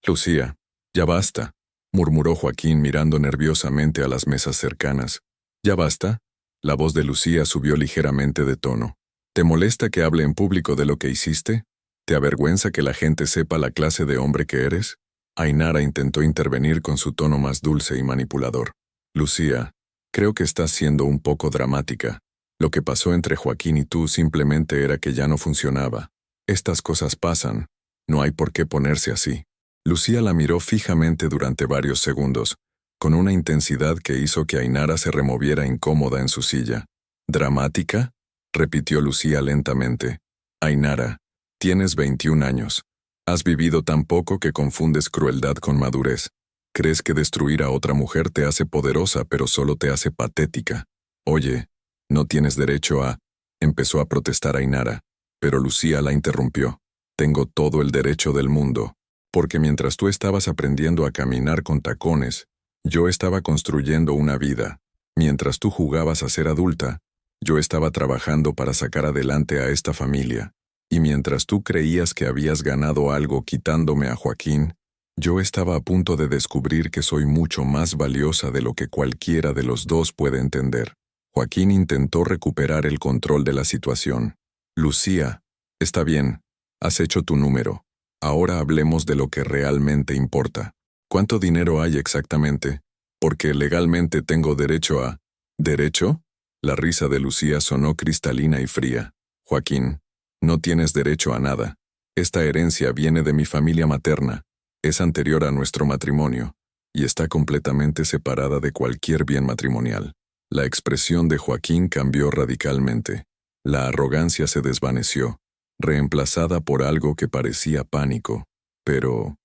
Lucía, ya basta, murmuró Joaquín mirando nerviosamente a las mesas cercanas. ¿Ya basta? La voz de Lucía subió ligeramente de tono. ¿Te molesta que hable en público de lo que hiciste? ¿Te avergüenza que la gente sepa la clase de hombre que eres? Ainara intentó intervenir con su tono más dulce y manipulador. Lucía, creo que estás siendo un poco dramática. Lo que pasó entre Joaquín y tú simplemente era que ya no funcionaba. Estas cosas pasan. No hay por qué ponerse así. Lucía la miró fijamente durante varios segundos, con una intensidad que hizo que Ainara se removiera incómoda en su silla. ¿Dramática?, repitió Lucía lentamente. Ainara, tienes 21 años. Has vivido tan poco que confundes crueldad con madurez. Crees que destruir a otra mujer te hace poderosa, pero solo te hace patética. Oye, no tienes derecho a... Empezó a protestar Ainara, pero Lucía la interrumpió. Tengo todo el derecho del mundo, porque mientras tú estabas aprendiendo a caminar con tacones, yo estaba construyendo una vida. Mientras tú jugabas a ser adulta, yo estaba trabajando para sacar adelante a esta familia. Y mientras tú creías que habías ganado algo quitándome a Joaquín, yo estaba a punto de descubrir que soy mucho más valiosa de lo que cualquiera de los dos puede entender. Joaquín intentó recuperar el control de la situación. Lucía, está bien, has hecho tu número. Ahora hablemos de lo que realmente importa. ¿Cuánto dinero hay exactamente? Porque legalmente tengo derecho a... ¿Derecho? La risa de Lucía sonó cristalina y fría. Joaquín, no tienes derecho a nada. Esta herencia viene de mi familia materna, es anterior a nuestro matrimonio, y está completamente separada de cualquier bien matrimonial. La expresión de Joaquín cambió radicalmente. La arrogancia se desvaneció, reemplazada por algo que parecía pánico. Pero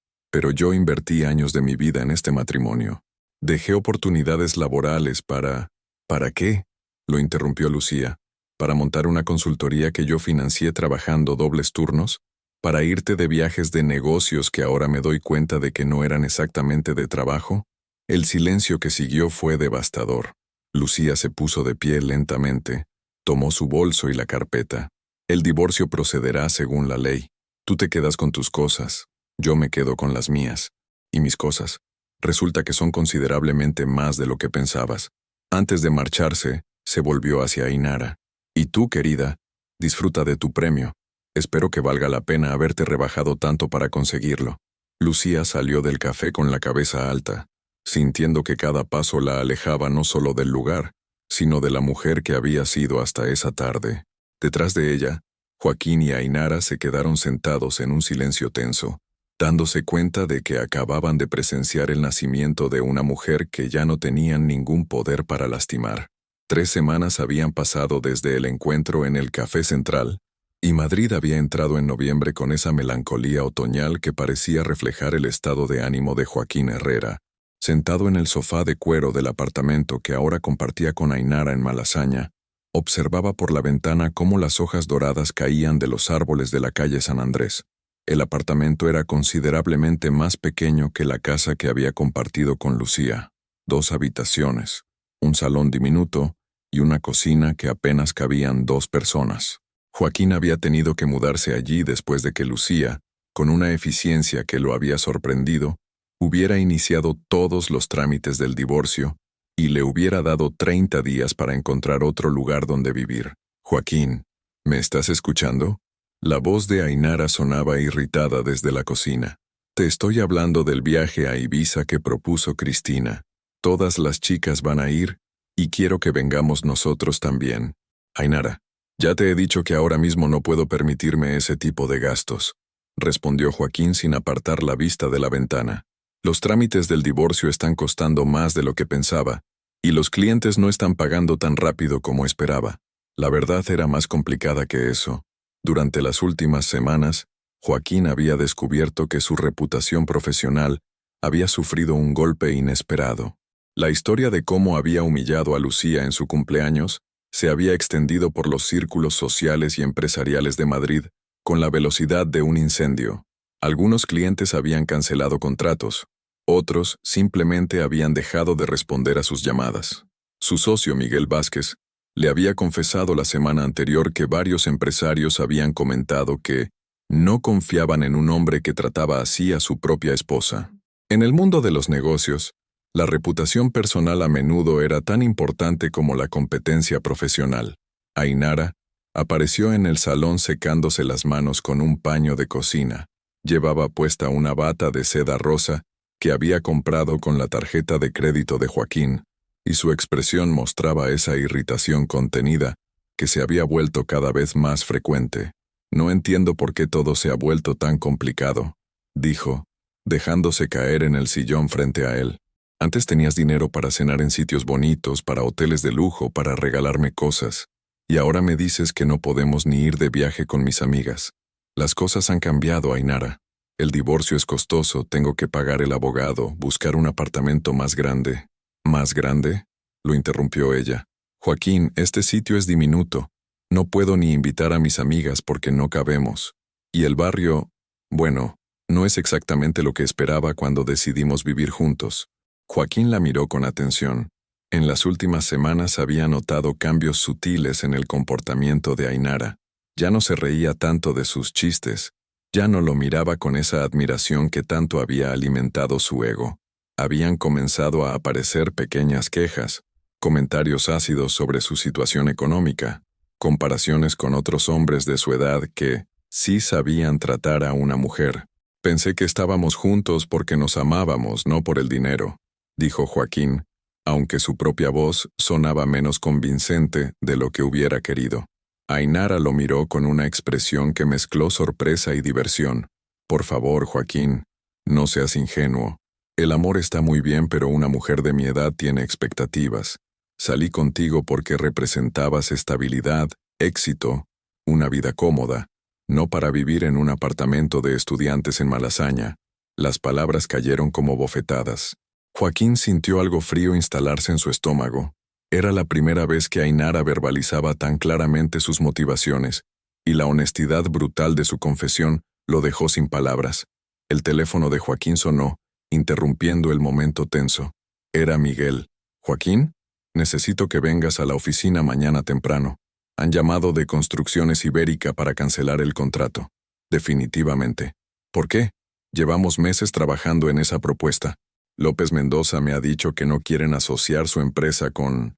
yo invertí años de mi vida en este matrimonio. Dejé oportunidades laborales para... ¿Para qué?, lo interrumpió Lucía. ¿Para montar una consultoría que yo financié trabajando dobles turnos? ¿Para irte de viajes de negocios que ahora me doy cuenta de que no eran exactamente de trabajo? El silencio que siguió fue devastador. Lucía se puso de pie lentamente, tomó su bolso y la carpeta. El divorcio procederá según la ley. Tú te quedas con tus cosas, yo me quedo con las mías. Y mis cosas, resulta que son considerablemente más de lo que pensabas. Antes de marcharse, se volvió hacia Ainara. Y tú, querida, disfruta de tu premio. Espero que valga la pena haberte rebajado tanto para conseguirlo. Lucía salió del café con la cabeza alta, sintiendo que cada paso la alejaba no solo del lugar, sino de la mujer que había sido hasta esa tarde. Detrás de ella, Joaquín y Ainara se quedaron sentados en un silencio tenso, dándose cuenta de que acababan de presenciar el nacimiento de una mujer que ya no tenían ningún poder para lastimar. 3 semanas habían pasado desde el encuentro en el Café Central, y Madrid había entrado en noviembre con esa melancolía otoñal que parecía reflejar el estado de ánimo de Joaquín Herrera. Sentado en el sofá de cuero del apartamento que ahora compartía con Ainara en Malasaña, observaba por la ventana cómo las hojas doradas caían de los árboles de la calle San Andrés. El apartamento era considerablemente más pequeño que la casa que había compartido con Lucía. 2 habitaciones, un salón diminuto y una cocina que apenas cabían 2 personas. Joaquín había tenido que mudarse allí después de que Lucía, con una eficiencia que lo había sorprendido, hubiera iniciado todos los trámites del divorcio y le hubiera dado 30 días para encontrar otro lugar donde vivir. Joaquín, ¿me estás escuchando? La voz de Ainara sonaba irritada desde la cocina. Te estoy hablando del viaje a Ibiza que propuso Cristina. Todas las chicas van a ir, y quiero que vengamos nosotros también. Ainara, ya te he dicho que ahora mismo no puedo permitirme ese tipo de gastos. respondió Joaquín sin apartar la vista de la ventana. Los trámites del divorcio están costando más de lo que pensaba, y los clientes no están pagando tan rápido como esperaba. La verdad era más complicada que eso. Durante las últimas semanas, Joaquín había descubierto que su reputación profesional había sufrido un golpe inesperado. La historia de cómo había humillado a Lucía en su cumpleaños se había extendido por los círculos sociales y empresariales de Madrid con la velocidad de un incendio. Algunos clientes habían cancelado contratos, otros simplemente habían dejado de responder a sus llamadas. Su socio Miguel Vázquez le había confesado la semana anterior que varios empresarios habían comentado que no confiaban en un hombre que trataba así a su propia esposa. En el mundo de los negocios, la reputación personal a menudo era tan importante como la competencia profesional. Ainara apareció en el salón secándose las manos con un paño de cocina. Llevaba puesta una bata de seda rosa que había comprado con la tarjeta de crédito de Joaquín, y su expresión mostraba esa irritación contenida que se había vuelto cada vez más frecuente. «No entiendo por qué todo se ha vuelto tan complicado», dijo, dejándose caer en el sillón frente a él. «Antes tenías dinero para cenar en sitios bonitos, para hoteles de lujo, para regalarme cosas. Y ahora me dices que no podemos ni ir de viaje con mis amigas. Las cosas han cambiado, Ainara. El divorcio es costoso, tengo que pagar el abogado, buscar un apartamento más grande». «¿Más grande?», lo interrumpió ella. «Joaquín, este sitio es diminuto. No puedo ni invitar a mis amigas porque no cabemos. Y el barrio, bueno, no es exactamente lo que esperaba cuando decidimos vivir juntos». Joaquín la miró con atención. En las últimas semanas había notado cambios sutiles en el comportamiento de Ainara. Ya no se reía tanto de sus chistes, ya no lo miraba con esa admiración que tanto había alimentado su ego. Habían comenzado a aparecer pequeñas quejas, comentarios ácidos sobre su situación económica, comparaciones con otros hombres de su edad que sí sabían tratar a una mujer. «Pensé que estábamos juntos porque nos amábamos, no por el dinero», dijo Joaquín, aunque su propia voz sonaba menos convincente de lo que hubiera querido. Ainara lo miró con una expresión que mezcló sorpresa y diversión. «Por favor, Joaquín, no seas ingenuo. El amor está muy bien, pero una mujer de mi edad tiene expectativas. Salí contigo porque representabas estabilidad, éxito, una vida cómoda, no para vivir en un apartamento de estudiantes en Malasaña». Las palabras cayeron como bofetadas. Joaquín sintió algo frío instalarse en su estómago. Era la primera vez que Ainara verbalizaba tan claramente sus motivaciones, y la honestidad brutal de su confesión lo dejó sin palabras. El teléfono de Joaquín sonó, interrumpiendo el momento tenso. Era Miguel. «Joaquín, necesito que vengas a la oficina mañana temprano. Han llamado de Construcciones Ibérica para cancelar el contrato». «Definitivamente». «¿Por qué? Llevamos meses trabajando en esa propuesta. López Mendoza me ha dicho que no quieren asociar su empresa con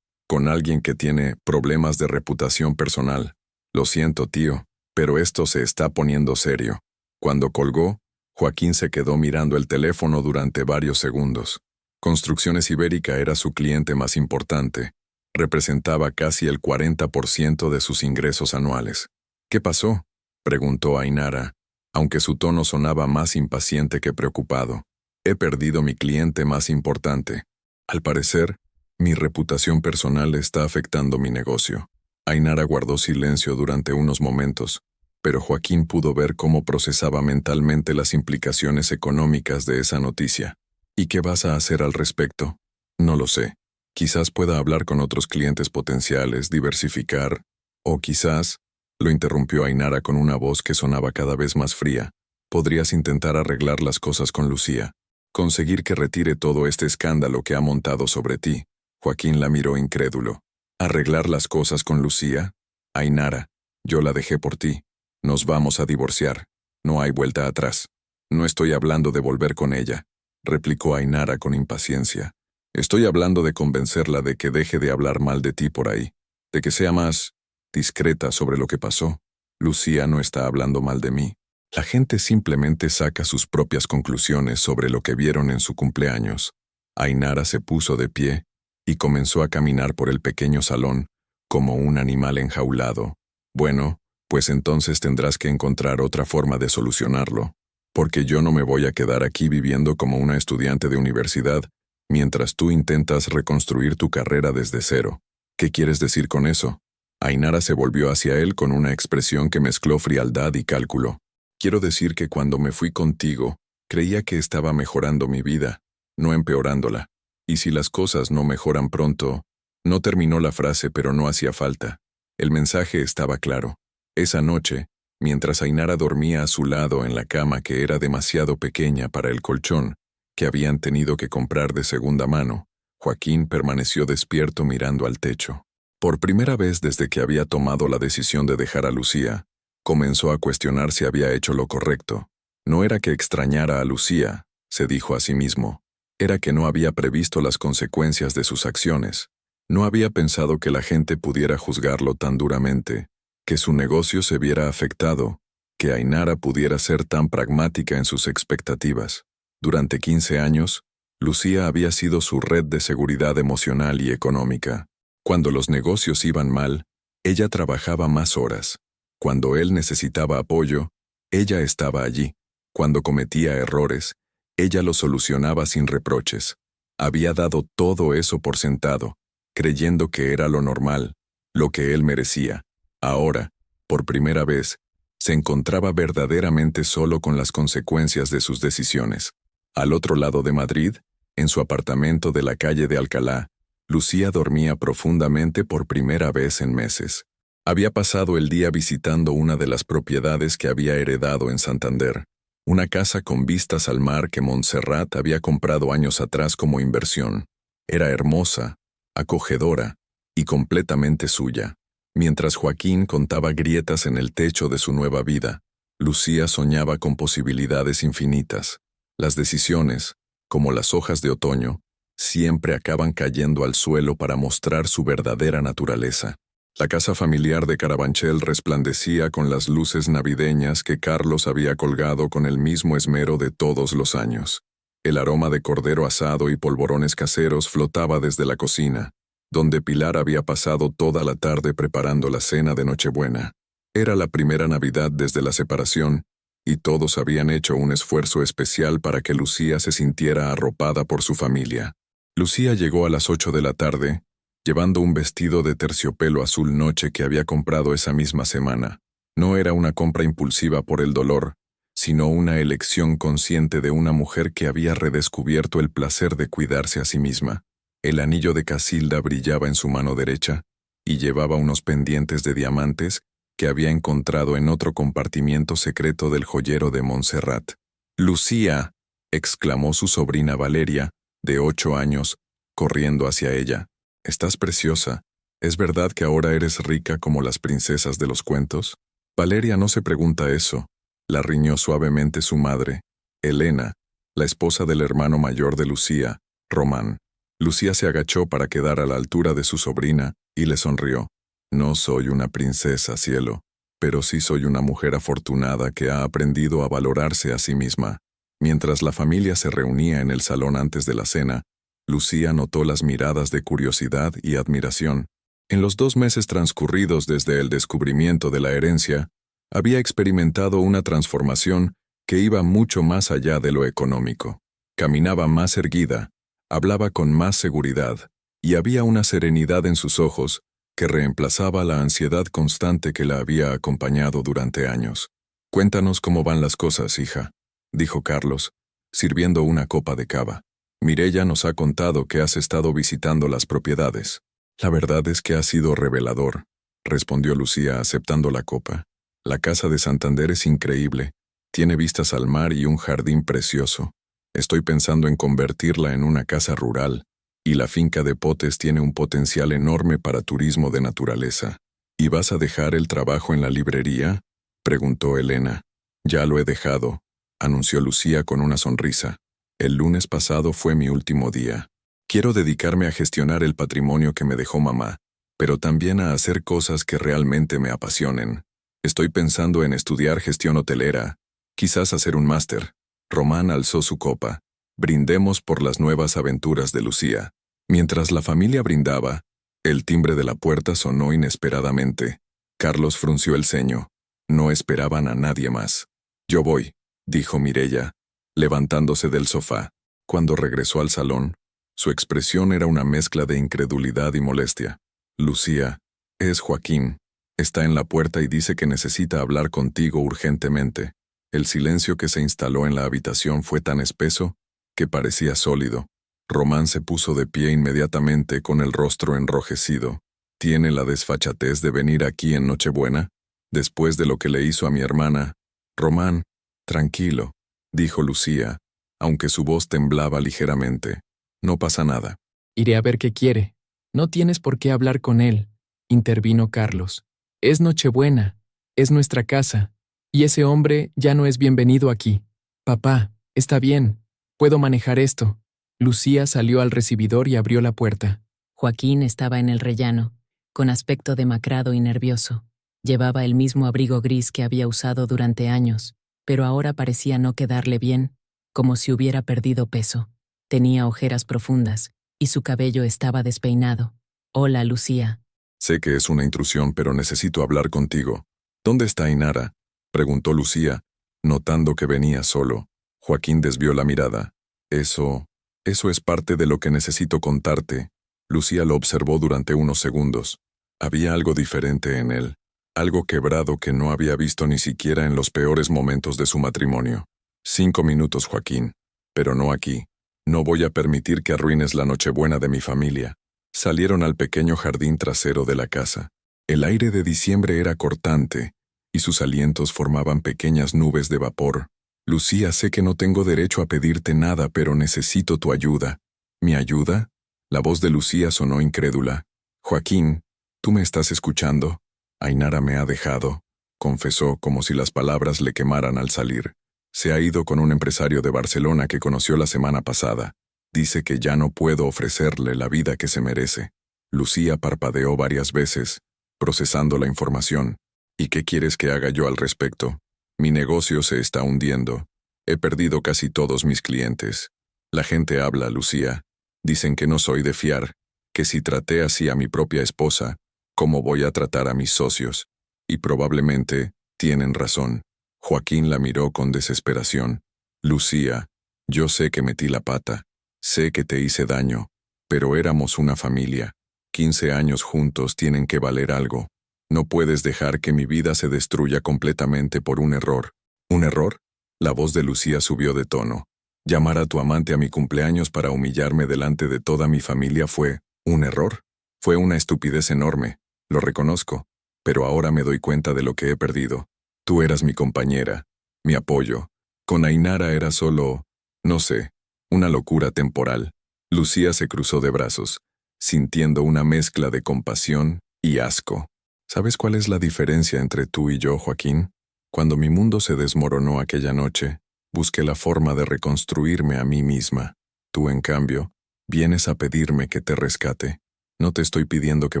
alguien que tiene problemas de reputación personal. Lo siento, tío, pero esto se está poniendo serio». Cuando colgó, Joaquín se quedó mirando el teléfono durante varios segundos. Construcciones Ibérica era su cliente más importante. Representaba casi el 40% de sus ingresos anuales. «¿Qué pasó?», preguntó Ainara, aunque su tono sonaba más impaciente que preocupado. «He perdido mi cliente más importante. Al parecer, mi reputación personal está afectando mi negocio». Ainara guardó silencio durante unos momentos, pero Joaquín pudo ver cómo procesaba mentalmente las implicaciones económicas de esa noticia. «¿Y qué vas a hacer al respecto?». «No lo sé. Quizás pueda hablar con otros clientes potenciales, diversificar, o quizás», lo interrumpió Ainara con una voz que sonaba cada vez más fría, «podrías intentar arreglar las cosas con Lucía. Conseguir que retire todo este escándalo que ha montado sobre ti». Joaquín la miró incrédulo. «¿Arreglar las cosas con Lucía? Ainara, yo la dejé por ti. Nos vamos a divorciar. No hay vuelta atrás». «No estoy hablando de volver con ella», replicó Ainara con impaciencia. «Estoy hablando de convencerla de que deje de hablar mal de ti por ahí, de que sea más discreta sobre lo que pasó. Lucía no está hablando mal de mí. La gente simplemente saca sus propias conclusiones sobre lo que vieron en su cumpleaños». Ainara se puso de pie y comenzó a caminar por el pequeño salón como un animal enjaulado. «Bueno, Pues entonces tendrás que encontrar otra forma de solucionarlo, porque yo no me voy a quedar aquí viviendo como una estudiante de universidad mientras tú intentas reconstruir tu carrera desde cero. ¿Qué quieres decir con eso? Ainara se volvió hacia él con una expresión que mezcló frialdad y cálculo. Quiero decir que cuando me fui contigo, creía que estaba mejorando mi vida, no empeorándola. Y si las cosas no mejoran pronto... No terminó la frase, pero no hacía falta. El mensaje estaba claro. Esa noche, mientras Ainara dormía a su lado en la cama que era demasiado pequeña para el colchón, que habían tenido que comprar de segunda mano, Joaquín permaneció despierto mirando al techo. Por primera vez desde que había tomado la decisión de dejar a Lucía, comenzó a cuestionar si había hecho lo correcto. No era que extrañara a Lucía, se dijo a sí mismo. Era que no había previsto las consecuencias de sus acciones. No había pensado que la gente pudiera juzgarlo tan duramente, que su negocio se viera afectado, que Ainara pudiera ser tan pragmática en sus expectativas. Durante 15 años, Lucía había sido su red de seguridad emocional y económica. Cuando los negocios iban mal, ella trabajaba más horas. Cuando él necesitaba apoyo, ella estaba allí. Cuando cometía errores, ella los solucionaba sin reproches. Había dado todo eso por sentado, creyendo que era lo normal, lo que él merecía. Ahora, por primera vez, se encontraba verdaderamente solo con las consecuencias de sus decisiones. Al otro lado de Madrid, en su apartamento de la calle de Alcalá, Lucía dormía profundamente por primera vez en meses. Había pasado el día visitando una de las propiedades que había heredado en Santander, una casa con vistas al mar que Montserrat había comprado años atrás como inversión. Era hermosa, acogedora y completamente suya. Mientras Joaquín contaba grietas en el techo de su nueva vida, Lucía soñaba con posibilidades infinitas. Las decisiones, como las hojas de otoño, siempre acaban cayendo al suelo para mostrar su verdadera naturaleza. La casa familiar de Carabanchel resplandecía con las luces navideñas que Carlos había colgado con el mismo esmero de todos los años. El aroma de cordero asado y polvorones caseros flotaba desde la cocina, donde Pilar había pasado toda la tarde preparando la cena de Nochebuena. Era la primera Navidad desde la separación, y todos habían hecho un esfuerzo especial para que Lucía se sintiera arropada por su familia. Lucía llegó a las 8 de la tarde, llevando un vestido de terciopelo azul noche que había comprado esa misma semana. No era una compra impulsiva por el dolor, sino una elección consciente de una mujer que había redescubierto el placer de cuidarse a sí misma. El anillo de Casilda brillaba en su mano derecha, y llevaba unos pendientes de diamantes que había encontrado en otro compartimiento secreto del joyero de Montserrat. «Lucía», exclamó su sobrina Valeria, de 8 años, corriendo hacia ella. «Estás preciosa. ¿Es verdad que ahora eres rica como las princesas de los cuentos?» «Valeria no se pregunta eso», la riñó suavemente su madre, Elena, la esposa del hermano mayor de Lucía, Román. Lucía se agachó para quedar a la altura de su sobrina y le sonrió. «No soy una princesa, cielo, pero sí soy una mujer afortunada que ha aprendido a valorarse a sí misma». Mientras la familia se reunía en el salón antes de la cena, Lucía notó las miradas de curiosidad y admiración. En los 2 meses transcurridos desde el descubrimiento de la herencia, había experimentado una transformación que iba mucho más allá de lo económico. Caminaba más erguida, hablaba con más seguridad, y había una serenidad en sus ojos que reemplazaba la ansiedad constante que la había acompañado durante años. «Cuéntanos cómo van las cosas, hija», dijo Carlos, sirviendo una copa de cava. «Mireya nos ha contado que has estado visitando las propiedades». «La verdad es que ha sido revelador», respondió Lucía aceptando la copa. «La casa de Santander es increíble. Tiene vistas al mar y un jardín precioso. Estoy pensando en convertirla en una casa rural, y la finca de Potes tiene un potencial enorme para turismo de naturaleza». «¿Y vas a dejar el trabajo en la librería?», preguntó Elena. «Ya lo he dejado», anunció Lucía con una sonrisa. «El lunes pasado fue mi último día. Quiero dedicarme a gestionar el patrimonio que me dejó mamá, pero también a hacer cosas que realmente me apasionen. Estoy pensando en estudiar gestión hotelera, quizás hacer un máster». Román alzó su copa. «Brindemos por las nuevas aventuras de Lucía». Mientras la familia brindaba, el timbre de la puerta sonó inesperadamente. Carlos frunció el ceño. No esperaban a nadie más. Yo voy, dijo Mireya, levantándose del sofá. Cuando regresó al salón, su expresión era una mezcla de incredulidad y molestia. Lucía, es Joaquín. Está en la puerta y dice que necesita hablar contigo urgentemente. El silencio que se instaló en la habitación fue tan espeso que parecía sólido. Román se puso de pie inmediatamente con el rostro enrojecido. ¿Tiene la desfachatez de venir aquí en Nochebuena? Después de lo que le hizo a mi hermana. Román, tranquilo, dijo Lucía, aunque su voz temblaba ligeramente. No pasa nada. Iré a ver qué quiere. No tienes por qué hablar con él, intervino Carlos. Es Nochebuena, es nuestra casa, y ese hombre ya no es bienvenido aquí. Papá, está bien, puedo manejar esto. Lucía salió al recibidor y abrió la puerta. Joaquín estaba en el rellano, con aspecto demacrado y nervioso. Llevaba el mismo abrigo gris que había usado durante años, pero ahora parecía no quedarle bien, como si hubiera perdido peso. Tenía ojeras profundas, y su cabello estaba despeinado. Hola, Lucía. Sé que es una intrusión, pero necesito hablar contigo. ¿Dónde está Inara? Preguntó Lucía, notando que venía solo. Joaquín desvió la mirada. Eso es parte de lo que necesito contarte. Lucía lo observó durante unos segundos. Había algo diferente en él, algo quebrado que no había visto ni siquiera en los peores momentos de su matrimonio. 5 minutos, Joaquín. Pero no aquí. No voy a permitir que arruines la Nochebuena de mi familia. Salieron al pequeño jardín trasero de la casa. El aire de diciembre era cortante, y sus alientos formaban pequeñas nubes de vapor. Lucía, sé que no tengo derecho a pedirte nada, pero necesito tu ayuda. ¿Mi ayuda? La voz de Lucía sonó incrédula. Joaquín, ¿tú me estás escuchando? Ainara me ha dejado, confesó como si las palabras le quemaran al salir. Se ha ido con un empresario de Barcelona que conoció la semana pasada. Dice que ya no puedo ofrecerle la vida que se merece. Lucía parpadeó varias veces, procesando la información. ¿Y qué quieres que haga yo al respecto? Mi negocio se está hundiendo. He perdido casi todos mis clientes. La gente habla, Lucía. Dicen que no soy de fiar, que si traté así a mi propia esposa, ¿cómo voy a tratar a mis socios? Y probablemente tienen razón. Joaquín la miró con desesperación. Lucía, yo sé que metí la pata. Sé que te hice daño, pero éramos una familia. 15 años juntos tienen que valer algo. No puedes dejar que mi vida se destruya completamente por un error. ¿Un error? La voz de Lucía subió de tono. Llamar a tu amante a mi cumpleaños para humillarme delante de toda mi familia fue un error. Fue una estupidez enorme, lo reconozco, pero ahora me doy cuenta de lo que he perdido. Tú eras mi compañera, mi apoyo. Con Ainara era solo, no sé, una locura temporal. Lucía se cruzó de brazos, sintiendo una mezcla de compasión y asco. ¿Sabes cuál es la diferencia entre tú y yo, Joaquín? Cuando mi mundo se desmoronó aquella noche, busqué la forma de reconstruirme a mí misma. Tú, en cambio, vienes a pedirme que te rescate. No te estoy pidiendo que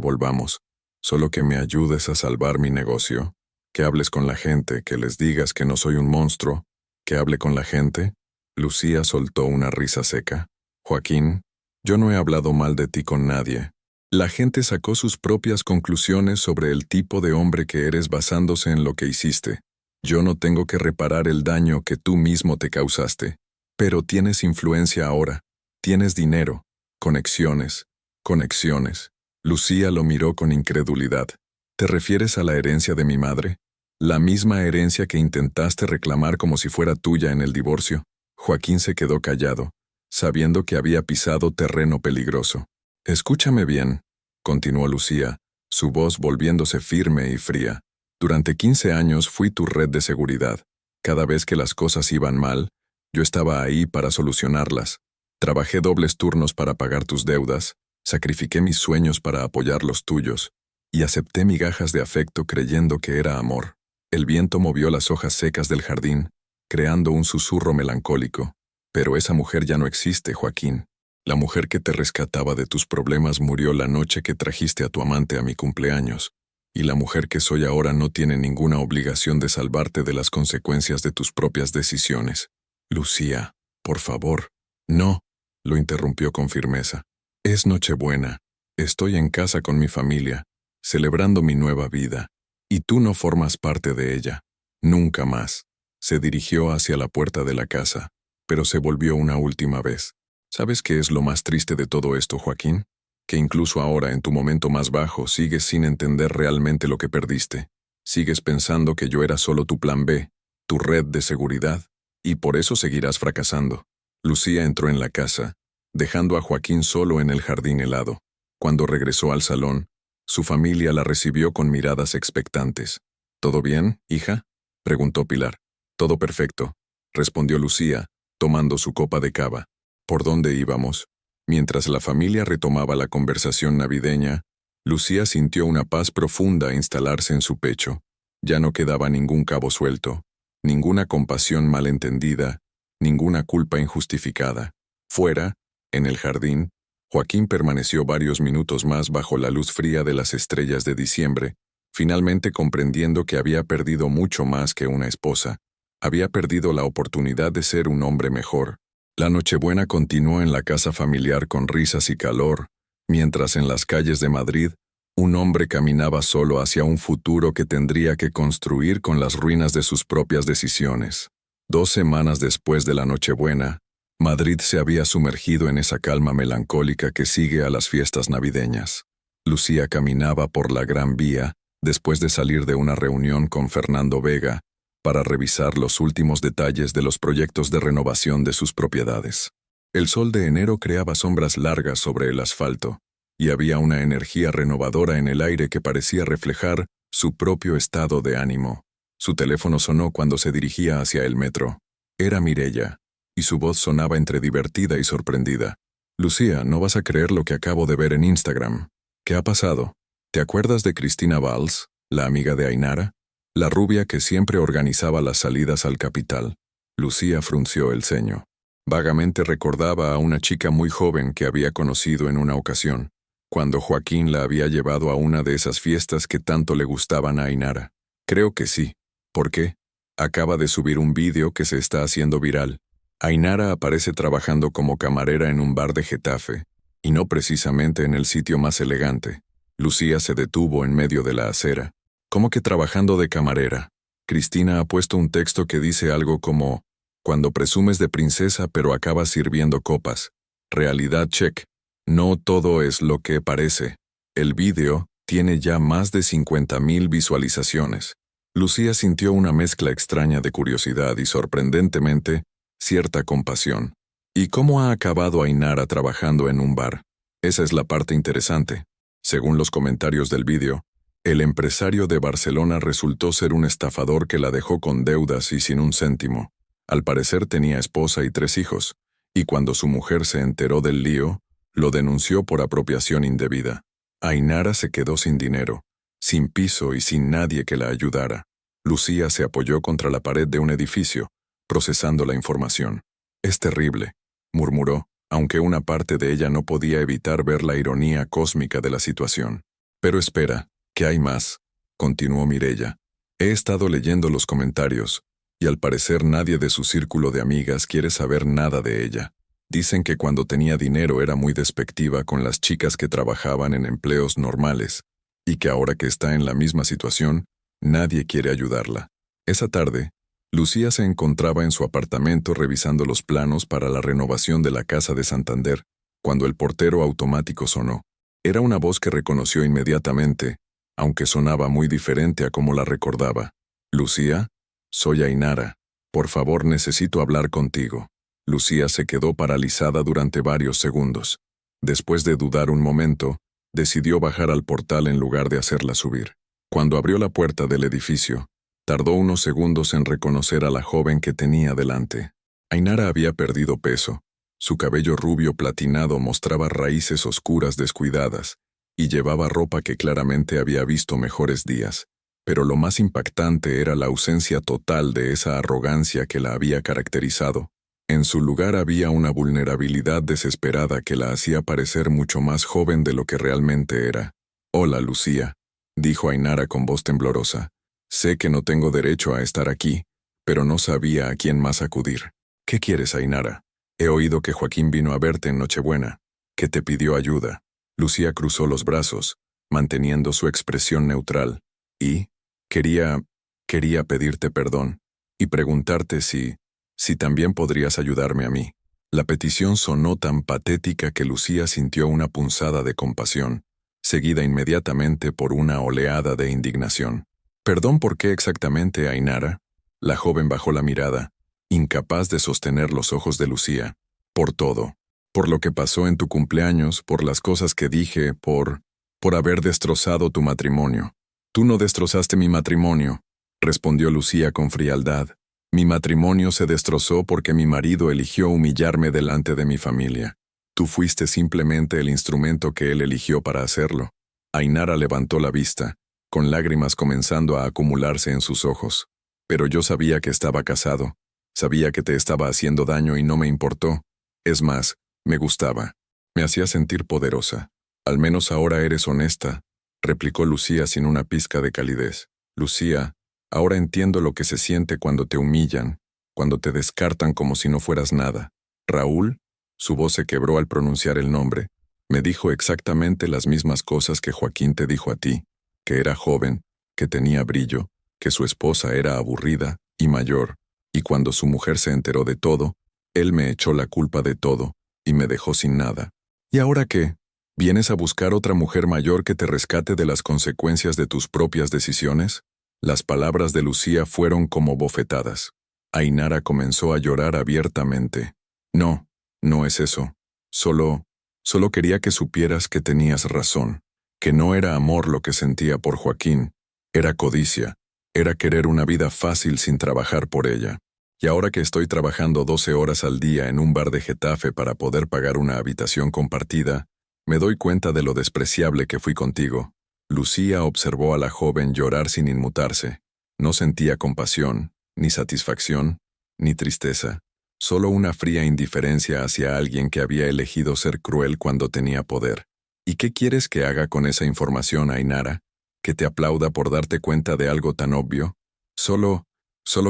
volvamos, solo que me ayudes a salvar mi negocio, que hables con la gente, que les digas que no soy un monstruo, que hable con la gente. Lucía soltó una risa seca. Joaquín, yo no he hablado mal de ti con nadie. La gente sacó sus propias conclusiones sobre el tipo de hombre que eres basándose en lo que hiciste. Yo no tengo que reparar el daño que tú mismo te causaste. Pero tienes influencia ahora. Tienes dinero. Conexiones. Lucía lo miró con incredulidad. ¿Te refieres a la herencia de mi madre? ¿La misma herencia que intentaste reclamar como si fuera tuya en el divorcio? Joaquín se quedó callado, sabiendo que había pisado terreno peligroso. Escúchame bien, continuó Lucía, su voz volviéndose firme y fría. Durante 15 años fui tu red de seguridad. Cada vez que las cosas iban mal, yo estaba ahí para solucionarlas. Trabajé dobles turnos para pagar tus deudas, sacrifiqué mis sueños para apoyar los tuyos, y acepté migajas de afecto creyendo que era amor. El viento movió las hojas secas del jardín, creando un susurro melancólico. Pero esa mujer ya no existe, Joaquín. La mujer que te rescataba de tus problemas murió la noche que trajiste a tu amante a mi cumpleaños, y la mujer que soy ahora no tiene ninguna obligación de salvarte de las consecuencias de tus propias decisiones. Lucía, por favor. No, lo interrumpió con firmeza. Es Nochebuena. Estoy en casa con mi familia, celebrando mi nueva vida. Y tú no formas parte de ella. Nunca más. Se dirigió hacia la puerta de la casa, pero se volvió una última vez. ¿Sabes qué es lo más triste de todo esto, Joaquín? Que incluso ahora, en tu momento más bajo, sigues sin entender realmente lo que perdiste. Sigues pensando que yo era solo tu plan B, tu red de seguridad, y por eso seguirás fracasando. Lucía entró en la casa, dejando a Joaquín solo en el jardín helado. Cuando regresó al salón, su familia la recibió con miradas expectantes. ¿Todo bien, hija?, preguntó Pilar. Todo perfecto, respondió Lucía, tomando su copa de cava. ¿Por dónde íbamos? Mientras la familia retomaba la conversación navideña, Lucía sintió una paz profunda instalarse en su pecho. Ya no quedaba ningún cabo suelto, ninguna compasión malentendida, ninguna culpa injustificada. Fuera, en el jardín, Joaquín permaneció varios minutos más bajo la luz fría de las estrellas de diciembre, finalmente comprendiendo que había perdido mucho más que una esposa. Había perdido la oportunidad de ser un hombre mejor. La Nochebuena continuó en la casa familiar con risas y calor, mientras en las calles de Madrid, un hombre caminaba solo hacia un futuro que tendría que construir con las ruinas de sus propias decisiones. 2 semanas después de la Nochebuena, Madrid se había sumergido en esa calma melancólica que sigue a las fiestas navideñas. Lucía caminaba por la Gran Vía, después de salir de una reunión con Fernando Vega, para revisar los últimos detalles de los proyectos de renovación de sus propiedades. El sol de enero creaba sombras largas sobre el asfalto, y había una energía renovadora en el aire que parecía reflejar su propio estado de ánimo. Su teléfono sonó cuando se dirigía hacia el metro. Era Mireia, y su voz sonaba entre divertida y sorprendida. «Lucía, no vas a creer lo que acabo de ver en Instagram. ¿Qué ha pasado? ¿Te acuerdas de Cristina Valls, la amiga de Ainara? La rubia que siempre organizaba las salidas al Capital». Lucía frunció el ceño. Vagamente recordaba a una chica muy joven que había conocido en una ocasión, cuando Joaquín la había llevado a una de esas fiestas que tanto le gustaban a Ainara. Creo que sí. ¿Por qué? Acaba de subir un vídeo que se está haciendo viral. Ainara aparece trabajando como camarera en un bar de Getafe, y no precisamente en el sitio más elegante. Lucía se detuvo en medio de la acera. ¿Cómo que trabajando de camarera? Cristina ha puesto un texto que dice algo como: cuando presumes de princesa pero acabas sirviendo copas. Realidad check. No todo es lo que parece. El vídeo tiene ya más de 50.000 visualizaciones. Lucía sintió una mezcla extraña de curiosidad y, sorprendentemente, cierta compasión. ¿Y cómo ha acabado Ainara trabajando en un bar? Esa es la parte interesante. Según los comentarios del vídeo, el empresario de Barcelona resultó ser un estafador que la dejó con deudas y sin un céntimo. Al parecer tenía esposa y 3 hijos, y cuando su mujer se enteró del lío, lo denunció por apropiación indebida. Ainara se quedó sin dinero, sin piso y sin nadie que la ayudara. Lucía se apoyó contra la pared de un edificio, procesando la información. «Es terrible», murmuró, aunque una parte de ella no podía evitar ver la ironía cósmica de la situación. «Pero espera, ¿qué hay más?», continuó Mireia. «He estado leyendo los comentarios, y al parecer nadie de su círculo de amigas quiere saber nada de ella. Dicen que cuando tenía dinero era muy despectiva con las chicas que trabajaban en empleos normales, y que ahora que está en la misma situación, nadie quiere ayudarla». Esa tarde, Lucía se encontraba en su apartamento revisando los planos para la renovación de la casa de Santander, cuando el portero automático sonó. Era una voz que reconoció inmediatamente, aunque sonaba muy diferente a como la recordaba. «Lucía, soy Ainara. Por favor, necesito hablar contigo». Lucía se quedó paralizada durante varios segundos. Después de dudar un momento, decidió bajar al portal en lugar de hacerla subir. Cuando abrió la puerta del edificio, tardó unos segundos en reconocer a la joven que tenía delante. Ainara había perdido peso. Su cabello rubio platinado mostraba raíces oscuras descuidadas, y llevaba ropa que claramente había visto mejores días. Pero lo más impactante era la ausencia total de esa arrogancia que la había caracterizado. En su lugar había una vulnerabilidad desesperada que la hacía parecer mucho más joven de lo que realmente era. «Hola, Lucía», dijo Ainara con voz temblorosa. «Sé que no tengo derecho a estar aquí, pero no sabía a quién más acudir». «¿Qué quieres, Ainara? He oído que Joaquín vino a verte en Nochebuena, que te pidió ayuda». Lucía cruzó los brazos, manteniendo su expresión neutral. «¿Y? Quería pedirte perdón y preguntarte si también podrías ayudarme a mí. La petición sonó tan patética que Lucía sintió una punzada de compasión, seguida inmediatamente por una oleada de indignación. ¿Perdón por qué exactamente, Ainara? La joven bajó la mirada, incapaz de sostener los ojos de Lucía. Por todo. Por lo que pasó en tu cumpleaños, por las cosas que dije, por haber destrozado tu matrimonio. Tú no destrozaste mi matrimonio, respondió Lucía con frialdad. Mi matrimonio se destrozó porque mi marido eligió humillarme delante de mi familia. Tú fuiste simplemente el instrumento que él eligió para hacerlo. Ainara levantó la vista, con lágrimas comenzando a acumularse en sus ojos. Pero yo sabía que estaba casado. Sabía que te estaba haciendo daño y no me importó. Es más, me gustaba. Me hacía sentir poderosa. Al menos ahora eres honesta, replicó Lucía sin una pizca de calidez. Lucía, ahora entiendo lo que se siente cuando te humillan, cuando te descartan como si no fueras nada. Raúl, su voz se quebró al pronunciar el nombre, me dijo exactamente las mismas cosas que Joaquín te dijo a ti, que era joven, que tenía brillo, que su esposa era aburrida y mayor, y cuando su mujer se enteró de todo, él me echó la culpa de todo, y me dejó sin nada. ¿Y ahora qué? ¿Vienes a buscar otra mujer mayor que te rescate de las consecuencias de tus propias decisiones? Las palabras de Lucía fueron como bofetadas. Ainara comenzó a llorar abiertamente. No, no es eso. Solo quería que supieras que tenías razón, que no era amor lo que sentía por Joaquín, era codicia, era querer una vida fácil sin trabajar por ella. Y ahora que estoy trabajando 12 horas al día en un bar de Getafe para poder pagar una habitación compartida, me doy cuenta de lo despreciable que fui contigo. Lucía observó a la joven llorar sin inmutarse. No sentía compasión, ni satisfacción, ni tristeza, solo una fría indiferencia hacia alguien que había elegido ser cruel cuando tenía poder. ¿Y qué quieres que haga con esa información, Ainara? ¿Que te aplauda por darte cuenta de algo tan obvio? Solo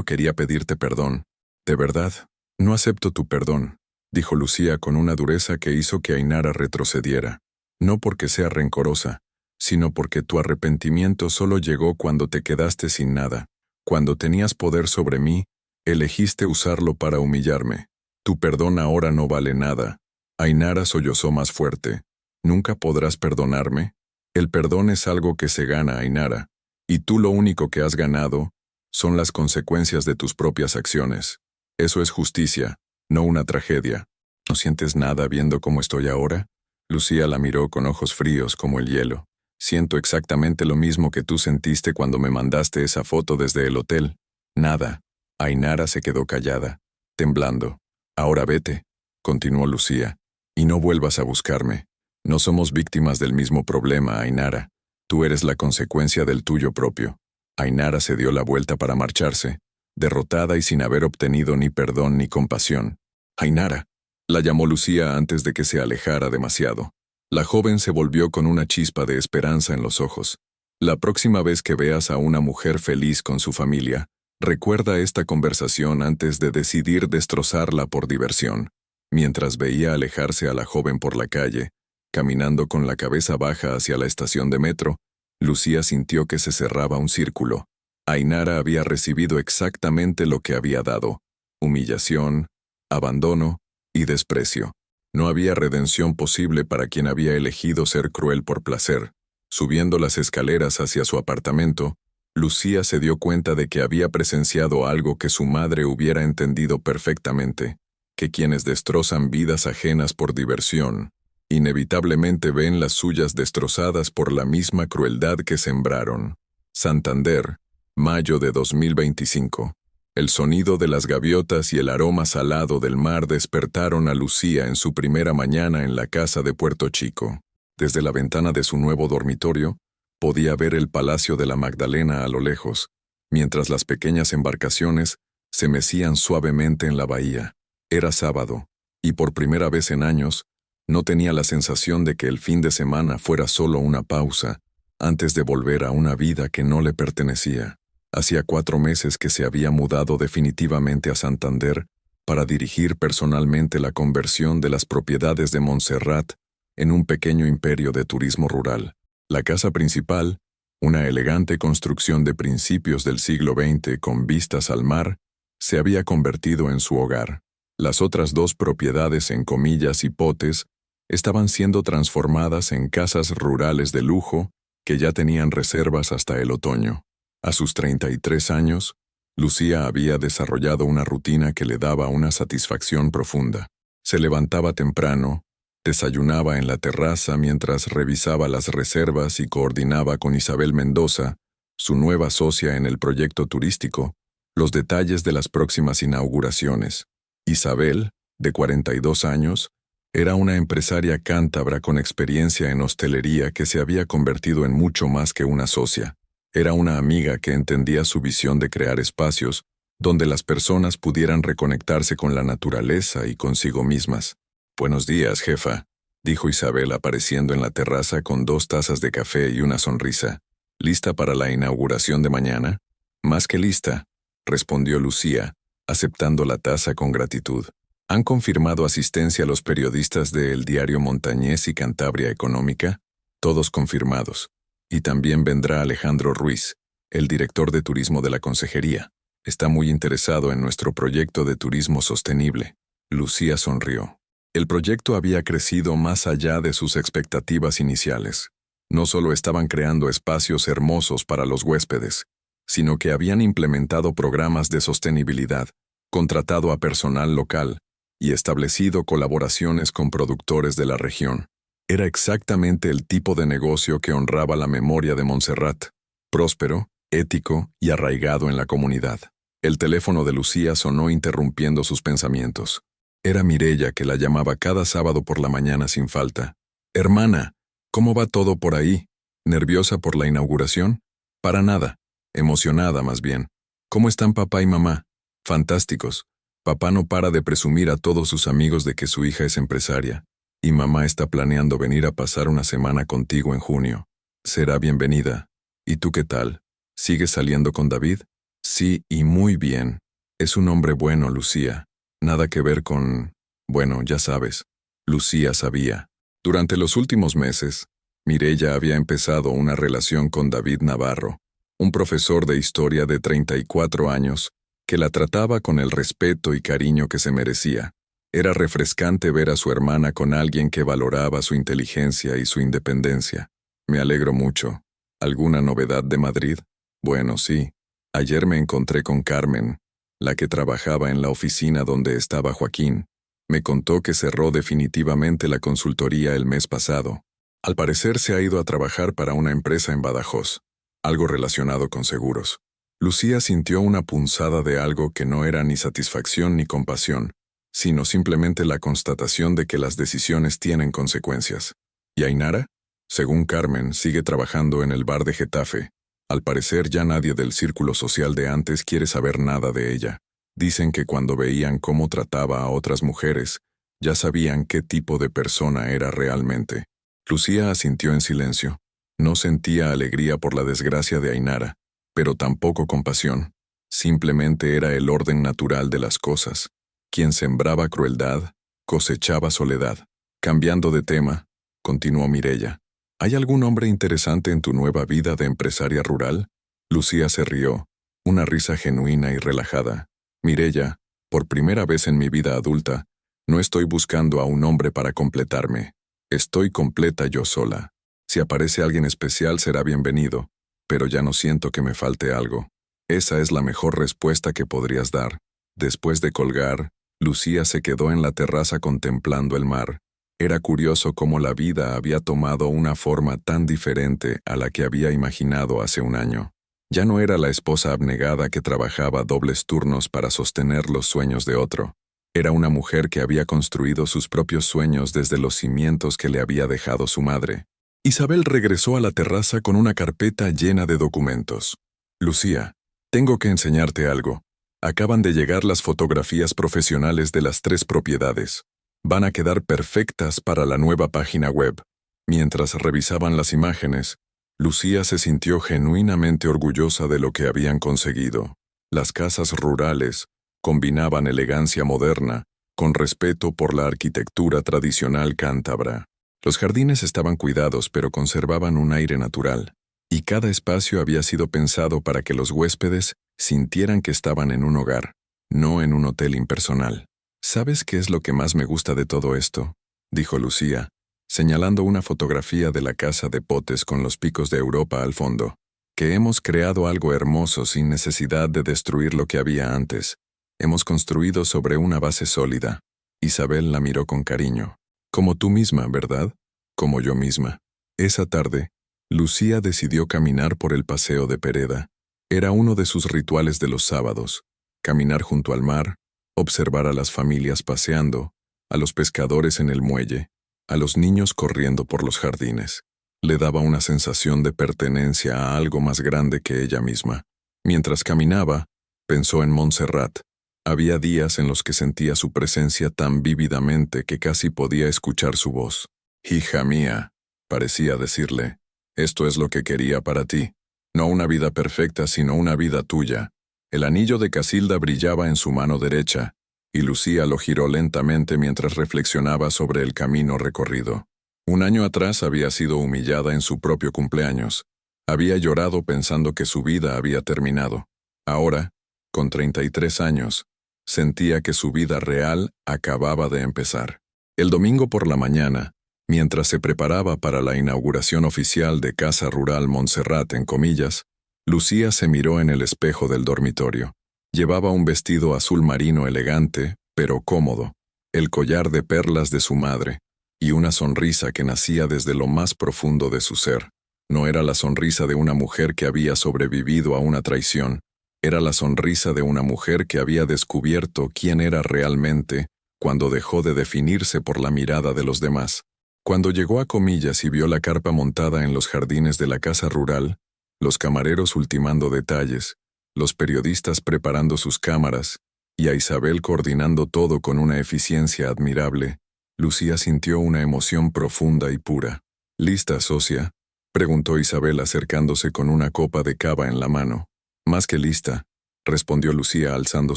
quería pedirte perdón. De verdad, no acepto tu perdón, dijo Lucía con una dureza que hizo que Ainara retrocediera. No porque sea rencorosa, sino porque tu arrepentimiento solo llegó cuando te quedaste sin nada. Cuando tenías poder sobre mí, elegiste usarlo para humillarme. Tu perdón ahora no vale nada. Ainara sollozó más fuerte. ¿Nunca podrás perdonarme? El perdón es algo que se gana, Ainara, y tú lo único que has ganado son las consecuencias de tus propias acciones. Eso es justicia, no una tragedia. ¿No sientes nada viendo cómo estoy ahora? Lucía la miró con ojos fríos como el hielo. Siento exactamente lo mismo que tú sentiste cuando me mandaste esa foto desde el hotel. Nada. Ainara se quedó callada, temblando. Ahora vete, continuó Lucía, y no vuelvas a buscarme. No somos víctimas del mismo problema, Ainara. Tú eres la consecuencia del tuyo propio. Ainara se dio la vuelta para marcharse, derrotada y sin haber obtenido ni perdón ni compasión. Ainara, la llamó Lucía antes de que se alejara demasiado. La joven se volvió con una chispa de esperanza en los ojos. La próxima vez que veas a una mujer feliz con su familia, recuerda esta conversación antes de decidir destrozarla por diversión. Mientras veía alejarse a la joven por la calle, caminando con la cabeza baja hacia la estación de metro, Lucía sintió que se cerraba un círculo. Ainara había recibido exactamente lo que había dado: humillación, abandono y desprecio. No había redención posible para quien había elegido ser cruel por placer. Subiendo las escaleras hacia su apartamento, Lucía se dio cuenta de que había presenciado algo que su madre hubiera entendido perfectamente, que quienes destrozan vidas ajenas por diversión, inevitablemente ven las suyas destrozadas por la misma crueldad que sembraron. Santander, mayo de 2025. El sonido de las gaviotas y el aroma salado del mar despertaron a Lucía en su primera mañana en la casa de Puerto Chico. Desde la ventana de su nuevo dormitorio, podía ver el Palacio de la Magdalena a lo lejos, mientras las pequeñas embarcaciones se mecían suavemente en la bahía. Era sábado, y por primera vez en años, no tenía la sensación de que el fin de semana fuera solo una pausa, antes de volver a una vida que no le pertenecía. Hacía 4 meses que se había mudado definitivamente a Santander para dirigir personalmente la conversión de las propiedades de Montserrat en un pequeño imperio de turismo rural. La casa principal, Una elegante construcción de principios del siglo XX con vistas al mar se había convertido en su hogar. Las otras dos propiedades en comillas y potes estaban siendo transformadas en casas rurales de lujo que ya tenían reservas hasta el otoño. A sus 33 años, Lucía había desarrollado una rutina que le daba una satisfacción profunda. Se levantaba temprano, desayunaba en la terraza mientras revisaba las reservas y coordinaba con Isabel Mendoza, su nueva socia en el proyecto turístico, los detalles de las próximas inauguraciones. Isabel, de 42 años, era una empresaria cántabra con experiencia en hostelería que se había convertido en mucho más que una socia. Era una amiga que entendía su visión de crear espacios donde las personas pudieran reconectarse con la naturaleza y consigo mismas. «Buenos días, jefa», dijo Isabel apareciendo en la terraza con 2 tazas de café y una sonrisa. «¿Lista para la inauguración de mañana?» «Más que lista», respondió Lucía, aceptando la taza con gratitud. «¿Han confirmado asistencia los periodistas del diario Montañés y Cantabria Económica?» «Todos confirmados. Y también vendrá Alejandro Ruiz, el director de turismo de la consejería. Está muy interesado en nuestro proyecto de turismo sostenible». Lucía sonrió. El proyecto había crecido más allá de sus expectativas iniciales. No solo estaban creando espacios hermosos para los huéspedes, sino que habían implementado programas de sostenibilidad, contratado a personal local y establecido colaboraciones con productores de la región. Era exactamente el tipo de negocio que honraba la memoria de Montserrat, próspero, ético y arraigado en la comunidad. El teléfono de Lucía sonó interrumpiendo sus pensamientos. Era Mireya, que la llamaba cada sábado por la mañana sin falta. «Hermana, ¿cómo va todo por ahí? ¿Nerviosa por la inauguración?» «Para nada. Emocionada, más bien. ¿Cómo están papá y mamá?» «Fantásticos. Papá no para de presumir a todos sus amigos de que su hija es empresaria. Y mamá está planeando venir a pasar una semana contigo en junio. Será bienvenida. ¿Y tú qué tal? ¿Sigues saliendo con David?» «Sí, y muy bien. Es un hombre bueno, Lucía. Nada que ver con... Bueno, ya sabes». Lucía sabía. Durante los últimos meses, Mireya había empezado una relación con David Navarro, un profesor de historia de 34 años, que la trataba con el respeto y cariño que se merecía. Era refrescante ver a su hermana con alguien que valoraba su inteligencia y su independencia. «Me alegro mucho. ¿Alguna novedad de Madrid?» «Bueno, sí. Ayer me encontré con Carmen, la que trabajaba en la oficina donde estaba Joaquín. Me contó que cerró definitivamente la consultoría el mes pasado. Al parecer se ha ido a trabajar para una empresa en Badajoz, algo relacionado con seguros». Lucía sintió una punzada de algo que no era ni satisfacción ni compasión, sino simplemente la constatación de que las decisiones tienen consecuencias. ¿Y Ainara? Según Carmen, sigue trabajando en el bar de Getafe. Al parecer ya nadie del círculo social de antes quiere saber nada de ella. Dicen que cuando veían cómo trataba a otras mujeres, ya sabían qué tipo de persona era realmente. Lucía asintió en silencio. No sentía alegría por la desgracia de Ainara, pero tampoco compasión. Simplemente era el orden natural de las cosas. Quien sembraba crueldad, cosechaba soledad. Cambiando de tema, continuó Mireya. ¿Hay algún hombre interesante en tu nueva vida de empresaria rural? Lucía se rió, una risa genuina y relajada. Mireya, por primera vez en mi vida adulta, no estoy buscando a un hombre para completarme. Estoy completa yo sola. Si aparece alguien especial será bienvenido, pero ya no siento que me falte algo. Esa es la mejor respuesta que podrías dar. Después de colgar, Lucía se quedó en la terraza contemplando el mar. Era curioso cómo la vida había tomado una forma tan diferente a la que había imaginado hace un año. Ya no era la esposa abnegada que trabajaba dobles turnos para sostener los sueños de otro. Era una mujer que había construido sus propios sueños desde los cimientos que le había dejado su madre. Isabel regresó a la terraza con una carpeta llena de documentos. «Lucía, tengo que enseñarte algo. Acaban de llegar las fotografías profesionales de las 3 propiedades. Van a quedar perfectas para la nueva página web». Mientras revisaban las imágenes, Lucía se sintió genuinamente orgullosa de lo que habían conseguido. Las casas rurales combinaban elegancia moderna con respeto por la arquitectura tradicional cántabra. Los jardines estaban cuidados pero conservaban un aire natural. y cada espacio había sido pensado para que los huéspedes sintieran que estaban en un hogar, no en un hotel impersonal. ¿Sabes qué es lo que más me gusta de todo esto?, dijo Lucía, señalando una fotografía de la casa de potes con los picos de Europa al fondo. Que hemos creado algo hermoso sin necesidad de destruir lo que había antes. Hemos construido sobre una base sólida. Isabel la miró con cariño. Como tú misma, ¿verdad? Como yo misma. Esa tarde, Lucía decidió caminar por el paseo de Pereda. Era uno de sus rituales de los sábados. Caminar junto al mar, observar a las familias paseando, a los pescadores en el muelle, a los niños corriendo por los jardines. Le daba una sensación de pertenencia a algo más grande que ella misma. Mientras caminaba, pensó en Montserrat. Había días en los que sentía su presencia tan vívidamente que casi podía escuchar su voz. «Hija mía», parecía decirle, «esto es lo que quería para ti. No una vida perfecta, sino una vida tuya». El anillo de Casilda brillaba en su mano derecha, y Lucía lo giró lentamente mientras reflexionaba sobre el camino recorrido. Un año atrás había sido humillada en su propio cumpleaños. Había llorado pensando que su vida había terminado. Ahora, con 33 años, sentía que su vida real acababa de empezar. El domingo por la mañana, mientras se preparaba para la inauguración oficial de Casa Rural Montserrat en Comillas, Lucía se miró en el espejo del dormitorio. Llevaba un vestido azul marino elegante, pero cómodo, el collar de perlas de su madre, y una sonrisa que nacía desde lo más profundo de su ser. No era la sonrisa de una mujer que había sobrevivido a una traición, era la sonrisa de una mujer que había descubierto quién era realmente cuando dejó de definirse por la mirada de los demás. Cuando llegó a Comillas y vio la carpa montada en los jardines de la casa rural, los camareros ultimando detalles, los periodistas preparando sus cámaras, y a Isabel coordinando todo con una eficiencia admirable, Lucía sintió una emoción profunda y pura. «¿Lista, socia?», preguntó Isabel acercándose con una copa de cava en la mano. «Más que lista», respondió Lucía alzando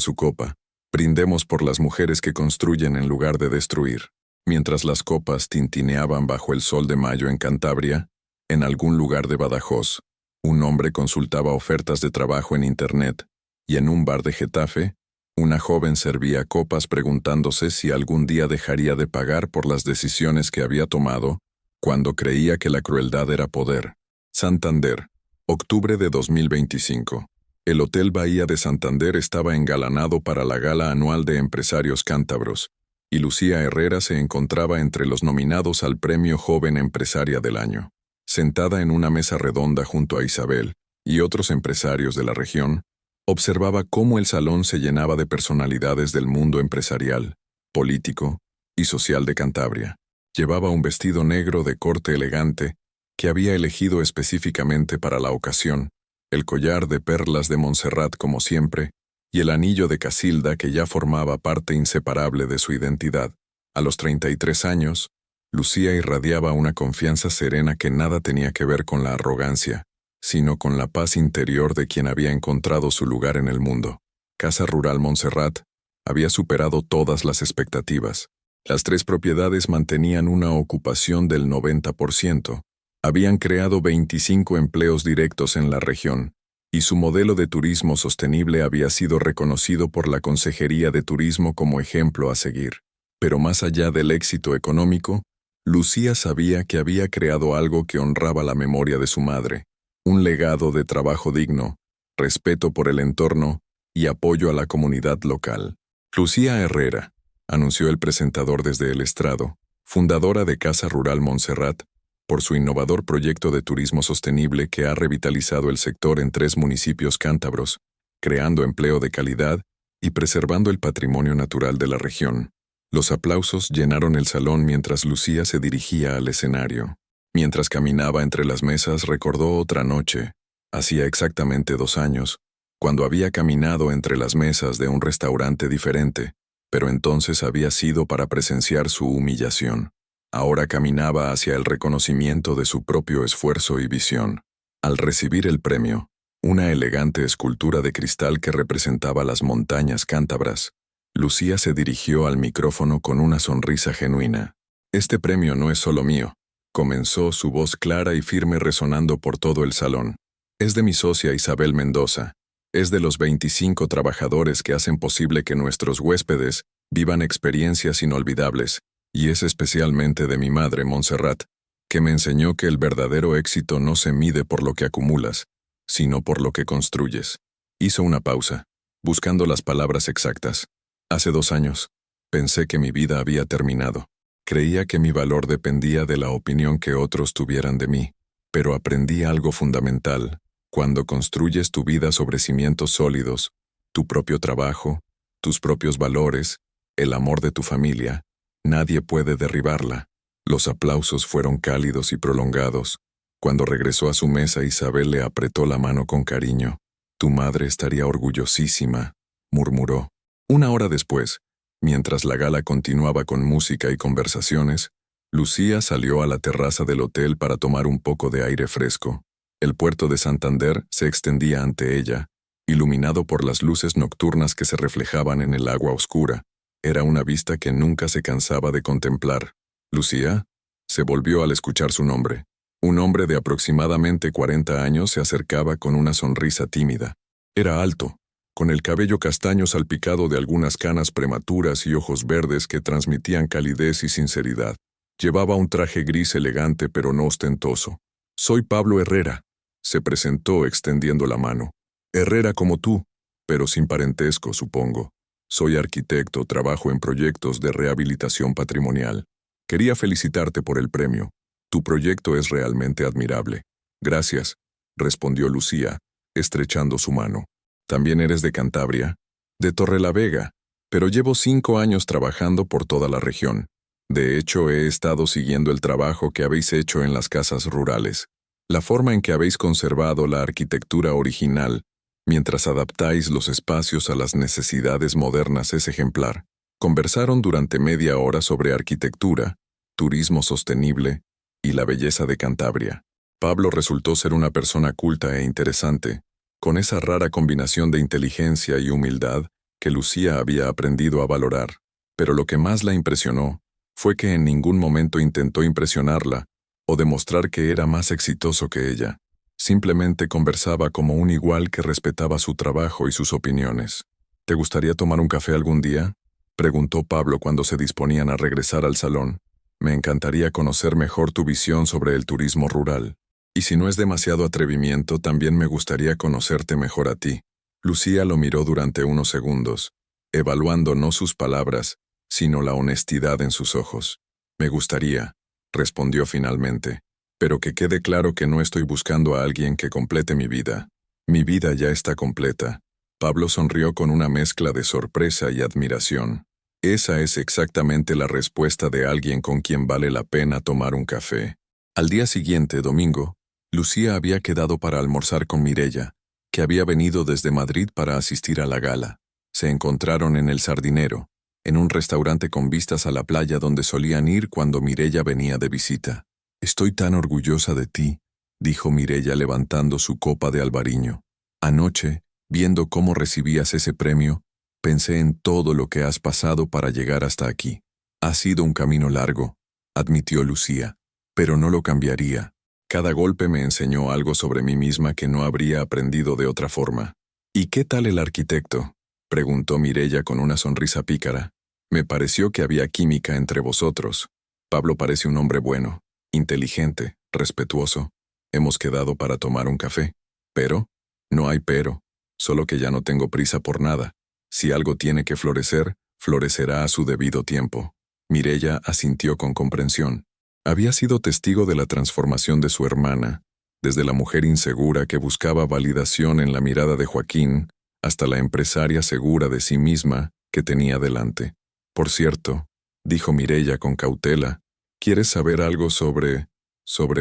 su copa. «Brindemos por las mujeres que construyen en lugar de destruir». Mientras las copas tintineaban bajo el sol de mayo en Cantabria, en algún lugar de Badajoz, un hombre consultaba ofertas de trabajo en Internet, y en un bar de Getafe, una joven servía copas preguntándose si algún día dejaría de pagar por las decisiones que había tomado cuando creía que la crueldad era poder. Santander, octubre de 2025. El Hotel Bahía de Santander estaba engalanado para la gala anual de empresarios cántabros, y Lucía Herrera se encontraba entre los nominados al Premio Joven Empresaria del Año. Sentada en una mesa redonda junto a Isabel y otros empresarios de la región, observaba cómo el salón se llenaba de personalidades del mundo empresarial, político y social de Cantabria. Llevaba un vestido negro de corte elegante que había elegido específicamente para la ocasión, el collar de perlas de Montserrat como siempre, y el anillo de Casilda que ya formaba parte inseparable de su identidad. A los 33 años, Lucía irradiaba una confianza serena que nada tenía que ver con la arrogancia, sino con la paz interior de quien había encontrado su lugar en el mundo. Casa Rural Montserrat había superado todas las expectativas. Las 3 propiedades mantenían una ocupación del 90%, habían creado 25 empleos directos en la región, y su modelo de turismo sostenible había sido reconocido por la Consejería de Turismo como ejemplo a seguir. Pero más allá del éxito económico, Lucía sabía que había creado algo que honraba la memoria de su madre, un legado de trabajo digno, respeto por el entorno y apoyo a la comunidad local. Lucía Herrera, anunció el presentador desde el estrado, fundadora de Casa Rural Montserrat, por su innovador proyecto de turismo sostenible que ha revitalizado el sector en 3 municipios cántabros, creando empleo de calidad y preservando el patrimonio natural de la región. Los aplausos llenaron el salón mientras Lucía se dirigía al escenario. Mientras caminaba entre las mesas recordó otra noche, hacía exactamente 2 años, cuando había caminado entre las mesas de un restaurante diferente, pero entonces había sido para presenciar su humillación. Ahora caminaba hacia el reconocimiento de su propio esfuerzo y visión. Al recibir el premio, una elegante escultura de cristal que representaba las montañas cántabras, Lucía se dirigió al micrófono con una sonrisa genuina. «Este premio no es solo mío, comenzó, su voz clara y firme resonando por todo el salón. Es de mi socia Isabel Mendoza. Es de los 25 trabajadores que hacen posible que nuestros huéspedes vivan experiencias inolvidables, y es especialmente de mi madre, Montserrat, que me enseñó que el verdadero éxito no se mide por lo que acumulas, sino por lo que construyes. Hizo una pausa, buscando las palabras exactas. Hace 2 años, pensé que mi vida había terminado. Creía que mi valor dependía de la opinión que otros tuvieran de mí, pero aprendí algo fundamental. Cuando construyes tu vida sobre cimientos sólidos, tu propio trabajo, tus propios valores, el amor de tu familia, nadie puede derribarla. Los aplausos fueron cálidos y prolongados. Cuando regresó a su mesa, Isabel le apretó la mano con cariño. Tu madre estaría orgullosísima, murmuró. 1 hora después, mientras la gala continuaba con música y conversaciones, Lucía salió a la terraza del hotel para tomar un poco de aire fresco. El puerto de Santander se extendía ante ella, iluminado por las luces nocturnas que se reflejaban en el agua oscura. Era una vista que nunca se cansaba de contemplar. Lucía se volvió al escuchar su nombre. Un hombre de aproximadamente 40 años se acercaba con una sonrisa tímida. Era alto, con el cabello castaño salpicado de algunas canas prematuras y ojos verdes que transmitían calidez y sinceridad. Llevaba un traje gris elegante pero no ostentoso. Soy Pablo Herrera, se presentó extendiendo la mano. Herrera como tú, pero sin parentesco, supongo. Soy arquitecto, trabajo en proyectos de rehabilitación patrimonial. Quería felicitarte por el premio. Tu proyecto es realmente admirable. Gracias, respondió Lucía, estrechando su mano. ¿También eres de Cantabria? De Torrelavega, pero llevo 5 años trabajando por toda la región. De hecho, he estado siguiendo el trabajo que habéis hecho en las casas rurales. La forma en que habéis conservado la arquitectura original, mientras adaptáis los espacios a las necesidades modernas, es ejemplar. Conversaron durante media hora sobre arquitectura, turismo sostenible y la belleza de Cantabria. Pablo resultó ser una persona culta e interesante, con esa rara combinación de inteligencia y humildad que Lucía había aprendido a valorar. Pero lo que más la impresionó fue que en ningún momento intentó impresionarla o demostrar que era más exitoso que ella. Simplemente conversaba como un igual que respetaba su trabajo y sus opiniones. ¿Te gustaría tomar un café algún día?, preguntó Pablo cuando se disponían a regresar al salón. Me encantaría conocer mejor tu visión sobre el turismo rural. Y si no es demasiado atrevimiento, también me gustaría conocerte mejor a ti. Lucía lo miró durante unos segundos, evaluando no sus palabras, sino la honestidad en sus ojos. Me gustaría, respondió finalmente, pero que quede claro que no estoy buscando a alguien que complete mi vida. Mi vida ya está completa. Pablo sonrió con una mezcla de sorpresa y admiración. Esa es exactamente la respuesta de alguien con quien vale la pena tomar un café. Al día siguiente, domingo, Lucía había quedado para almorzar con Mireia, que había venido desde Madrid para asistir a la gala. Se encontraron en El Sardinero, en un restaurante con vistas a la playa donde solían ir cuando Mireia venía de visita. Estoy tan orgullosa de ti, dijo Mireia levantando su copa de albariño. Anoche, viendo cómo recibías ese premio, pensé en todo lo que has pasado para llegar hasta aquí. Ha sido un camino largo, admitió Lucía, pero no lo cambiaría. Cada golpe me enseñó algo sobre mí misma que no habría aprendido de otra forma. ¿Y qué tal el arquitecto?, preguntó Mireia con una sonrisa pícara. Me pareció que había química entre vosotros. Pablo parece un hombre bueno, inteligente, respetuoso. Hemos quedado para tomar un café. ¿Pero? No hay pero, solo que ya no tengo prisa por nada. Si algo tiene que florecer, florecerá a su debido tiempo. Mireia asintió con comprensión. Había sido testigo de la transformación de su hermana, desde la mujer insegura que buscaba validación en la mirada de Joaquín, hasta la empresaria segura de sí misma que tenía delante. Por cierto, dijo Mireia con cautela, ¿quieres saber algo sobre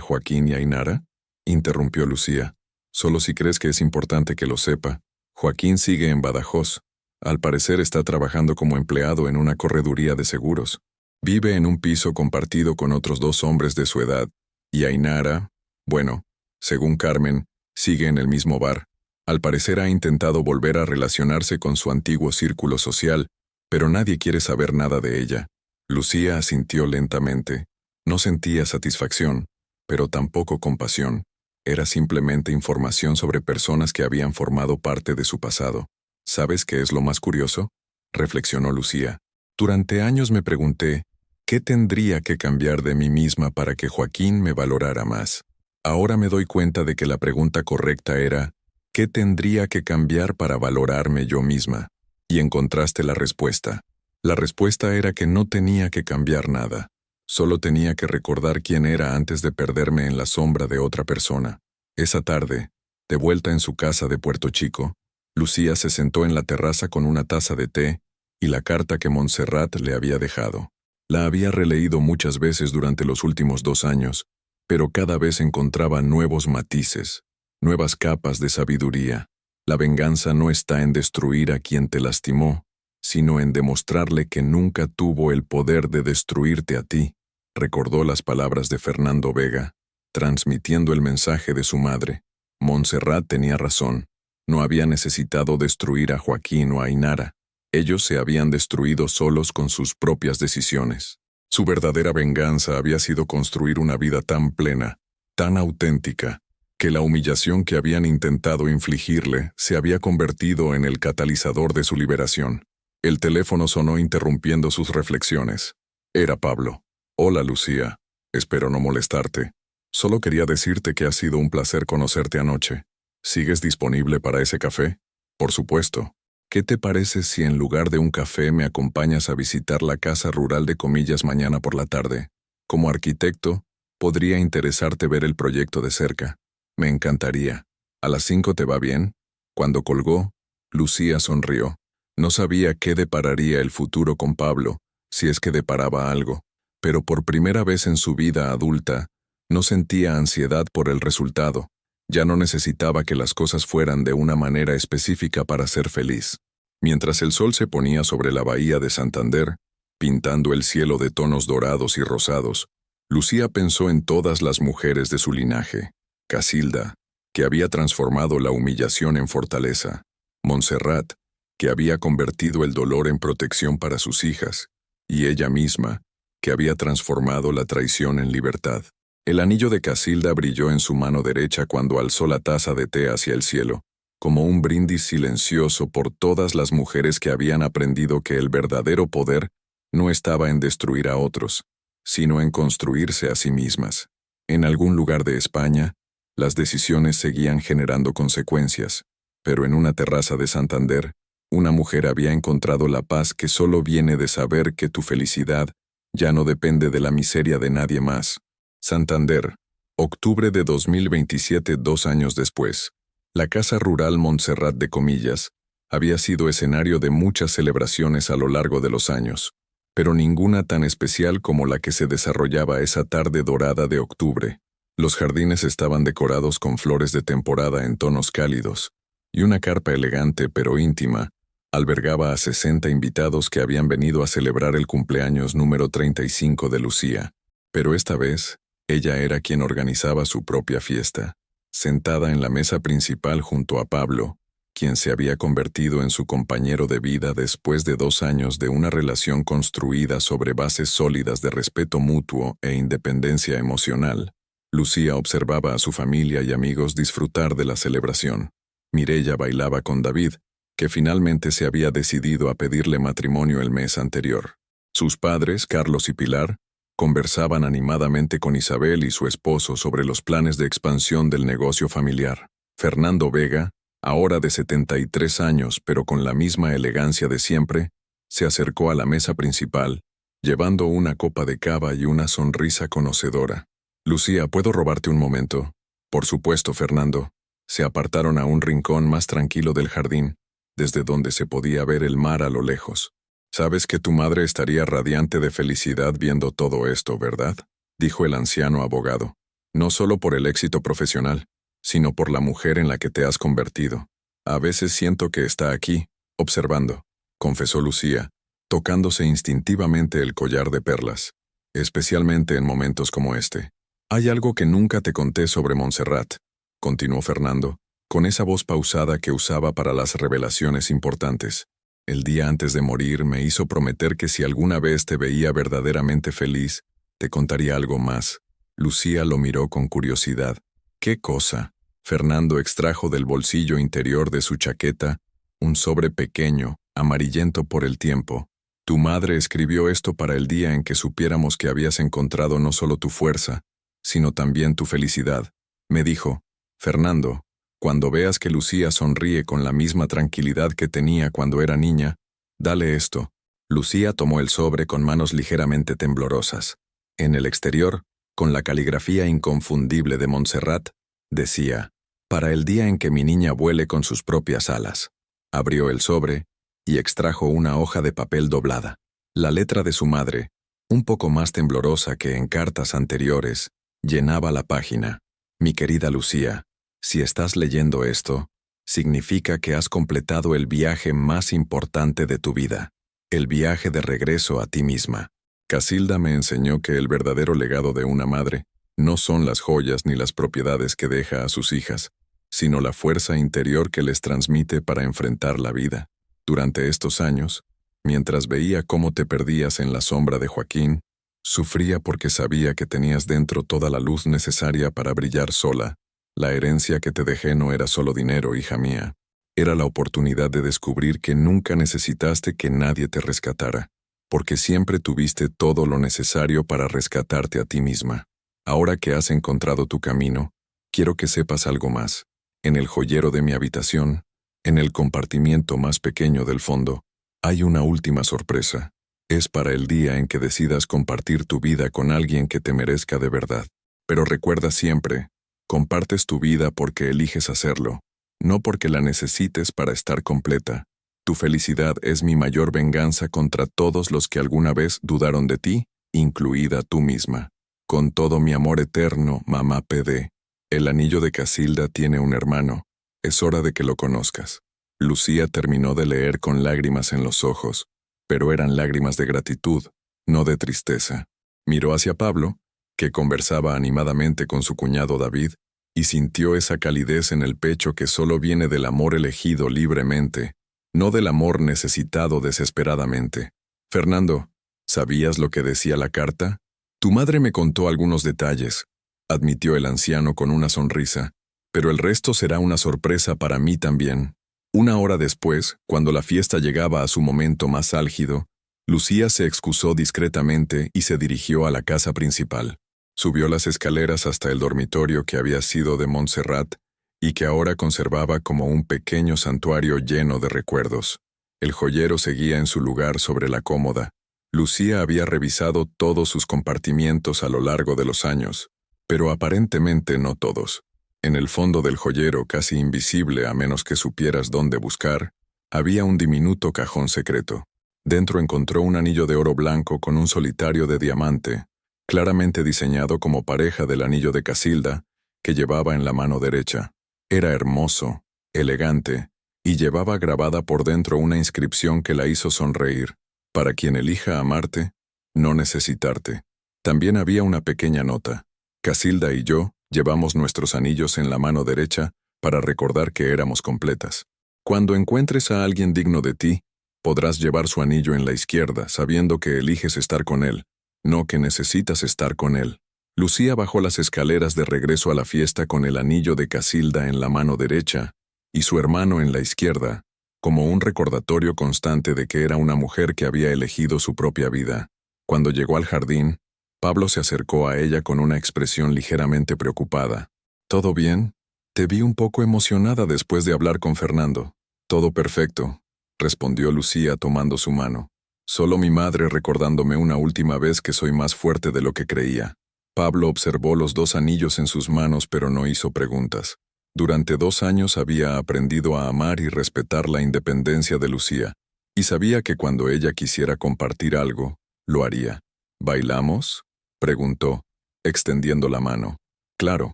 Joaquín y Ainara?, interrumpió Lucía. Solo si crees que es importante que lo sepa. Joaquín sigue en Badajoz. Al parecer está trabajando como empleado en una correduría de seguros. Vive en un piso compartido con otros 2 hombres de su edad. Y Ainara, bueno, según Carmen, sigue en el mismo bar. Al parecer ha intentado volver a relacionarse con su antiguo círculo social, pero nadie quiere saber nada de ella. Lucía asintió lentamente. No sentía satisfacción, pero tampoco compasión. Era simplemente información sobre personas que habían formado parte de su pasado. ¿Sabes qué es lo más curioso?, reflexionó Lucía. Durante años me pregunté, ¿qué tendría que cambiar de mí misma para que Joaquín me valorara más? Ahora me doy cuenta de que la pregunta correcta era, ¿qué tendría que cambiar para valorarme yo misma? Y encontraste la respuesta. La respuesta era que no tenía que cambiar nada. Solo tenía que recordar quién era antes de perderme en la sombra de otra persona. Esa tarde, de vuelta en su casa de Puerto Chico, Lucía se sentó en la terraza con una taza de té y la carta que Montserrat le había dejado. La había releído muchas veces durante los últimos 2 años, pero cada vez encontraba nuevos matices, nuevas capas de sabiduría. La venganza no está en destruir a quien te lastimó, sino en demostrarle que nunca tuvo el poder de destruirte a ti. Recordó las palabras de Fernando Vega, transmitiendo el mensaje de su madre. Montserrat tenía razón. No había necesitado destruir a Joaquín o a Ainara. Ellos se habían destruido solos con sus propias decisiones. Su verdadera venganza había sido construir una vida tan plena, tan auténtica, que la humillación que habían intentado infligirle se había convertido en el catalizador de su liberación. El teléfono sonó interrumpiendo sus reflexiones. Era Pablo. Hola, Lucía. Espero no molestarte. Solo quería decirte que ha sido un placer conocerte anoche. ¿Sigues disponible para ese café? Por supuesto. ¿Qué te parece si en lugar de un café me acompañas a visitar la casa rural de Comillas mañana por la tarde? Como arquitecto, podría interesarte ver el proyecto de cerca. Me encantaría. ¿A las 5 te va bien? Cuando colgó, Lucía sonrió. No sabía qué depararía el futuro con Pablo, si es que deparaba algo, pero por primera vez en su vida adulta, no sentía ansiedad por el resultado. Ya no necesitaba que las cosas fueran de una manera específica para ser feliz. Mientras el sol se ponía sobre la bahía de Santander, pintando el cielo de tonos dorados y rosados, Lucía pensó en todas las mujeres de su linaje. Casilda, que había transformado la humillación en fortaleza. Montserrat, que había convertido el dolor en protección para sus hijas. Y ella misma, que había transformado la traición en libertad. El anillo de Casilda brilló en su mano derecha cuando alzó la taza de té hacia el cielo, como un brindis silencioso por todas las mujeres que habían aprendido que el verdadero poder no estaba en destruir a otros, sino en construirse a sí mismas. En algún lugar de España, las decisiones seguían generando consecuencias, pero en una terraza de Santander, una mujer había encontrado la paz que solo viene de saber que tu felicidad ya no depende de la miseria de nadie más. Santander, octubre de 2027, 2 años después. La casa rural Montserrat de Comillas había sido escenario de muchas celebraciones a lo largo de los años, pero ninguna tan especial como la que se desarrollaba esa tarde dorada de octubre. Los jardines estaban decorados con flores de temporada en tonos cálidos, y una carpa elegante pero íntima albergaba a 60 invitados que habían venido a celebrar el cumpleaños número 35 de Lucía. Pero esta vez, ella era quien organizaba su propia fiesta, sentada en la mesa principal junto a Pablo, quien se había convertido en su compañero de vida después de 2 años de una relación construida sobre bases sólidas de respeto mutuo e independencia emocional. Lucía observaba a su familia y amigos disfrutar de la celebración. Mireya bailaba con David, que finalmente se había decidido a pedirle matrimonio el mes anterior. Sus padres, Carlos y Pilar, conversaban animadamente con Isabel y su esposo sobre los planes de expansión del negocio familiar. Fernando Vega, ahora de 73 años pero con la misma elegancia de siempre, se acercó a la mesa principal, llevando una copa de cava y una sonrisa conocedora. «Lucía, ¿puedo robarte un momento?» «Por supuesto, Fernando». Se apartaron a un rincón más tranquilo del jardín, desde donde se podía ver el mar a lo lejos. «Sabes que tu madre estaría radiante de felicidad viendo todo esto, ¿verdad?», dijo el anciano abogado. «No solo por el éxito profesional, sino por la mujer en la que te has convertido. A veces siento que está aquí, observando», confesó Lucía, tocándose instintivamente el collar de perlas, especialmente en momentos como este. «Hay algo que nunca te conté sobre Montserrat», continuó Fernando, con esa voz pausada que usaba para las revelaciones importantes. «El día antes de morir me hizo prometer que si alguna vez te veía verdaderamente feliz, Te contaría algo más. Lucía lo miró con curiosidad. ¿Qué cosa? Fernando extrajo del bolsillo interior de su chaqueta un sobre pequeño, amarillento por el tiempo. Tu madre escribió esto para el día en que supiéramos que habías encontrado no solo tu fuerza, sino también tu felicidad. Me dijo, Fernando, cuando veas que Lucía sonríe con la misma tranquilidad que tenía cuando era niña, dale esto. Lucía tomó el sobre con manos ligeramente temblorosas. En el exterior, con la caligrafía inconfundible de Montserrat, decía, para el día en que mi niña vuele con sus propias alas. Abrió el sobre y extrajo una hoja de papel doblada. La letra de su madre, un poco más temblorosa que en cartas anteriores, llenaba la página. Mi querida Lucía, si estás leyendo esto, significa que has completado el viaje más importante de tu vida, el viaje de regreso a ti misma. Casilda me enseñó que el verdadero legado de una madre no son las joyas ni las propiedades que deja a sus hijas, sino la fuerza interior que les transmite para enfrentar la vida. Durante estos años, mientras veía cómo te perdías en la sombra de Joaquín, sufría porque sabía que tenías dentro toda la luz necesaria para brillar sola. La herencia que te dejé no era solo dinero, hija mía. Era la oportunidad de descubrir que nunca necesitaste que nadie te rescatara, porque siempre tuviste todo lo necesario para rescatarte a ti misma. Ahora que has encontrado tu camino, quiero que sepas algo más. En el joyero de mi habitación, en el compartimiento más pequeño del fondo, hay una última sorpresa. Es para el día en que decidas compartir tu vida con alguien que te merezca de verdad. Pero recuerda siempre, compartes tu vida porque eliges hacerlo, no porque la necesites para estar completa. Tu felicidad es mi mayor venganza contra todos los que alguna vez dudaron de ti, incluida tú misma. Con todo mi amor eterno, mamá PD. El anillo de Casilda tiene un hermano. Es hora de que lo conozcas. Lucía terminó de leer con lágrimas en los ojos, pero eran lágrimas de gratitud, no de tristeza. Miró hacia Pablo, que conversaba animadamente con su cuñado David, y sintió esa calidez en el pecho que solo viene del amor elegido libremente, no del amor necesitado desesperadamente. Fernando, ¿sabías lo que decía la carta? Tu madre me contó algunos detalles, admitió el anciano con una sonrisa, pero el resto será una sorpresa para mí también. Una hora después, cuando la fiesta llegaba a su momento más álgido, Lucía se excusó discretamente y se dirigió a la casa principal. Subió las escaleras hasta el dormitorio que había sido de Montserrat y que ahora conservaba como un pequeño santuario lleno de recuerdos. El joyero seguía en su lugar sobre la cómoda. Lucía había revisado todos sus compartimientos a lo largo de los años, pero aparentemente no todos. En el fondo del joyero, casi invisible a menos que supieras dónde buscar, había un diminuto cajón secreto. Dentro encontró un anillo de oro blanco con un solitario de diamante, claramente diseñado como pareja del anillo de Casilda, que llevaba en la mano derecha. Era hermoso, elegante, y llevaba grabada por dentro una inscripción que la hizo sonreír. Para quien elija amarte, no necesitarte. También había una pequeña nota. Casilda y yo llevamos nuestros anillos en la mano derecha para recordar que éramos completas. Cuando encuentres a alguien digno de ti, podrás llevar su anillo en la izquierda, sabiendo que eliges estar con él, no que necesitas estar con él. Lucía bajó las escaleras de regreso a la fiesta con el anillo de Casilda en la mano derecha y su hermano en la izquierda, como un recordatorio constante de que era una mujer que había elegido su propia vida. Cuando llegó al jardín, Pablo se acercó a ella con una expresión ligeramente preocupada. ¿Todo bien? Te vi un poco emocionada después de hablar con Fernando. Todo perfecto, respondió Lucía tomando su mano. Solo mi madre recordándome una última vez que soy más fuerte de lo que creía. Pablo observó los dos anillos en sus manos pero no hizo preguntas. Durante 2 años había aprendido a amar y respetar la independencia de Lucía, y sabía que cuando ella quisiera compartir algo, lo haría. ¿Bailamos?, preguntó, extendiendo la mano. Claro.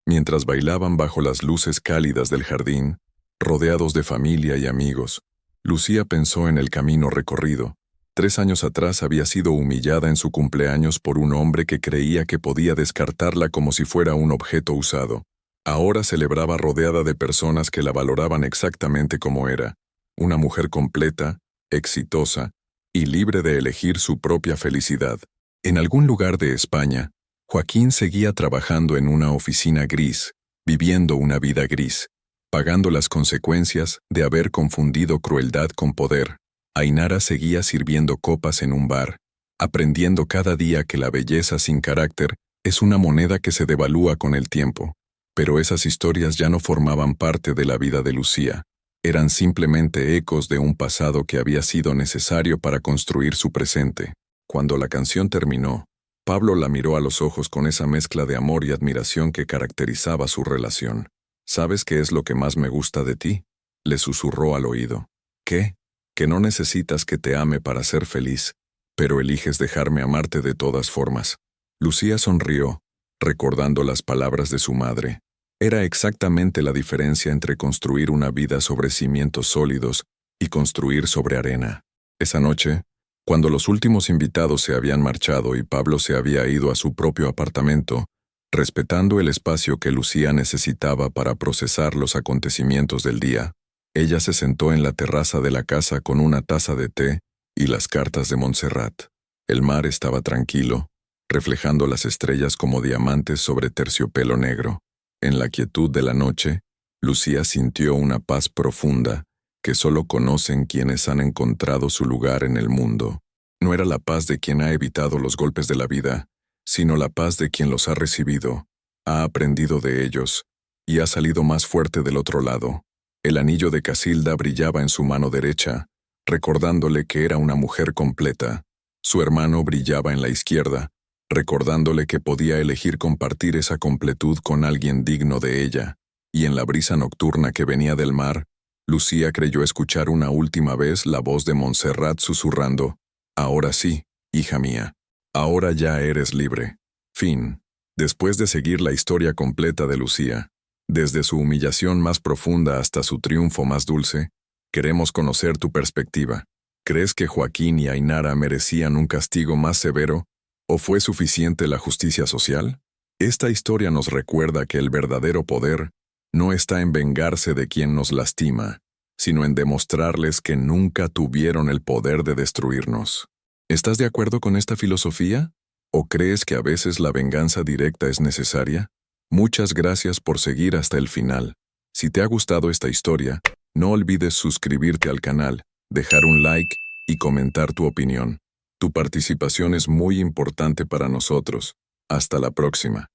Mientras bailaban bajo las luces cálidas del jardín, rodeados de familia y amigos, Lucía pensó en el camino recorrido. 3 años atrás había sido humillada en su cumpleaños por un hombre que creía que podía descartarla como si fuera un objeto usado. Ahora celebraba rodeada de personas que la valoraban exactamente como era, una mujer completa, exitosa y libre de elegir su propia felicidad. En algún lugar de España, Joaquín seguía trabajando en una oficina gris, viviendo una vida gris, pagando las consecuencias de haber confundido crueldad con poder. Ainara seguía sirviendo copas en un bar, aprendiendo cada día que la belleza sin carácter es una moneda que se devalúa con el tiempo. Pero esas historias ya no formaban parte de la vida de Lucía. Eran simplemente ecos de un pasado que había sido necesario para construir su presente. Cuando la canción terminó, Pablo la miró a los ojos con esa mezcla de amor y admiración que caracterizaba su relación. ¿Sabes qué es lo que más me gusta de ti?, le susurró al oído. ¿Qué? Que no necesitas que te ame para ser feliz, pero eliges dejarme amarte de todas formas. Lucía sonrió, recordando las palabras de su madre. Era exactamente la diferencia entre construir una vida sobre cimientos sólidos y construir sobre arena. Esa noche, cuando los últimos invitados se habían marchado y Pablo se había ido a su propio apartamento, respetando el espacio que Lucía necesitaba para procesar los acontecimientos del día, ella se sentó en la terraza de la casa con una taza de té y las cartas de Montserrat. El mar estaba tranquilo, reflejando las estrellas como diamantes sobre terciopelo negro. En la quietud de la noche, Lucía sintió una paz profunda que solo conocen quienes han encontrado su lugar en el mundo. No era la paz de quien ha evitado los golpes de la vida, sino la paz de quien los ha recibido, ha aprendido de ellos y ha salido más fuerte del otro lado. El anillo de Casilda brillaba en su mano derecha, recordándole que era una mujer completa. Su hermano brillaba en la izquierda, recordándole que podía elegir compartir esa completud con alguien digno de ella. Y en la brisa nocturna que venía del mar, Lucía creyó escuchar una última vez la voz de Montserrat susurrando: «Ahora sí, hija mía. Ahora ya eres libre». Fin. Después de seguir la historia completa de Lucía, desde su humillación más profunda hasta su triunfo más dulce, queremos conocer tu perspectiva. ¿Crees que Joaquín y Ainara merecían un castigo más severo, o fue suficiente la justicia social? Esta historia nos recuerda que el verdadero poder no está en vengarse de quien nos lastima, sino en demostrarles que nunca tuvieron el poder de destruirnos. ¿Estás de acuerdo con esta filosofía? ¿O crees que a veces la venganza directa es necesaria? Muchas gracias por seguir hasta el final. Si te ha gustado esta historia, no olvides suscribirte al canal, dejar un like y comentar tu opinión. Tu participación es muy importante para nosotros. Hasta la próxima.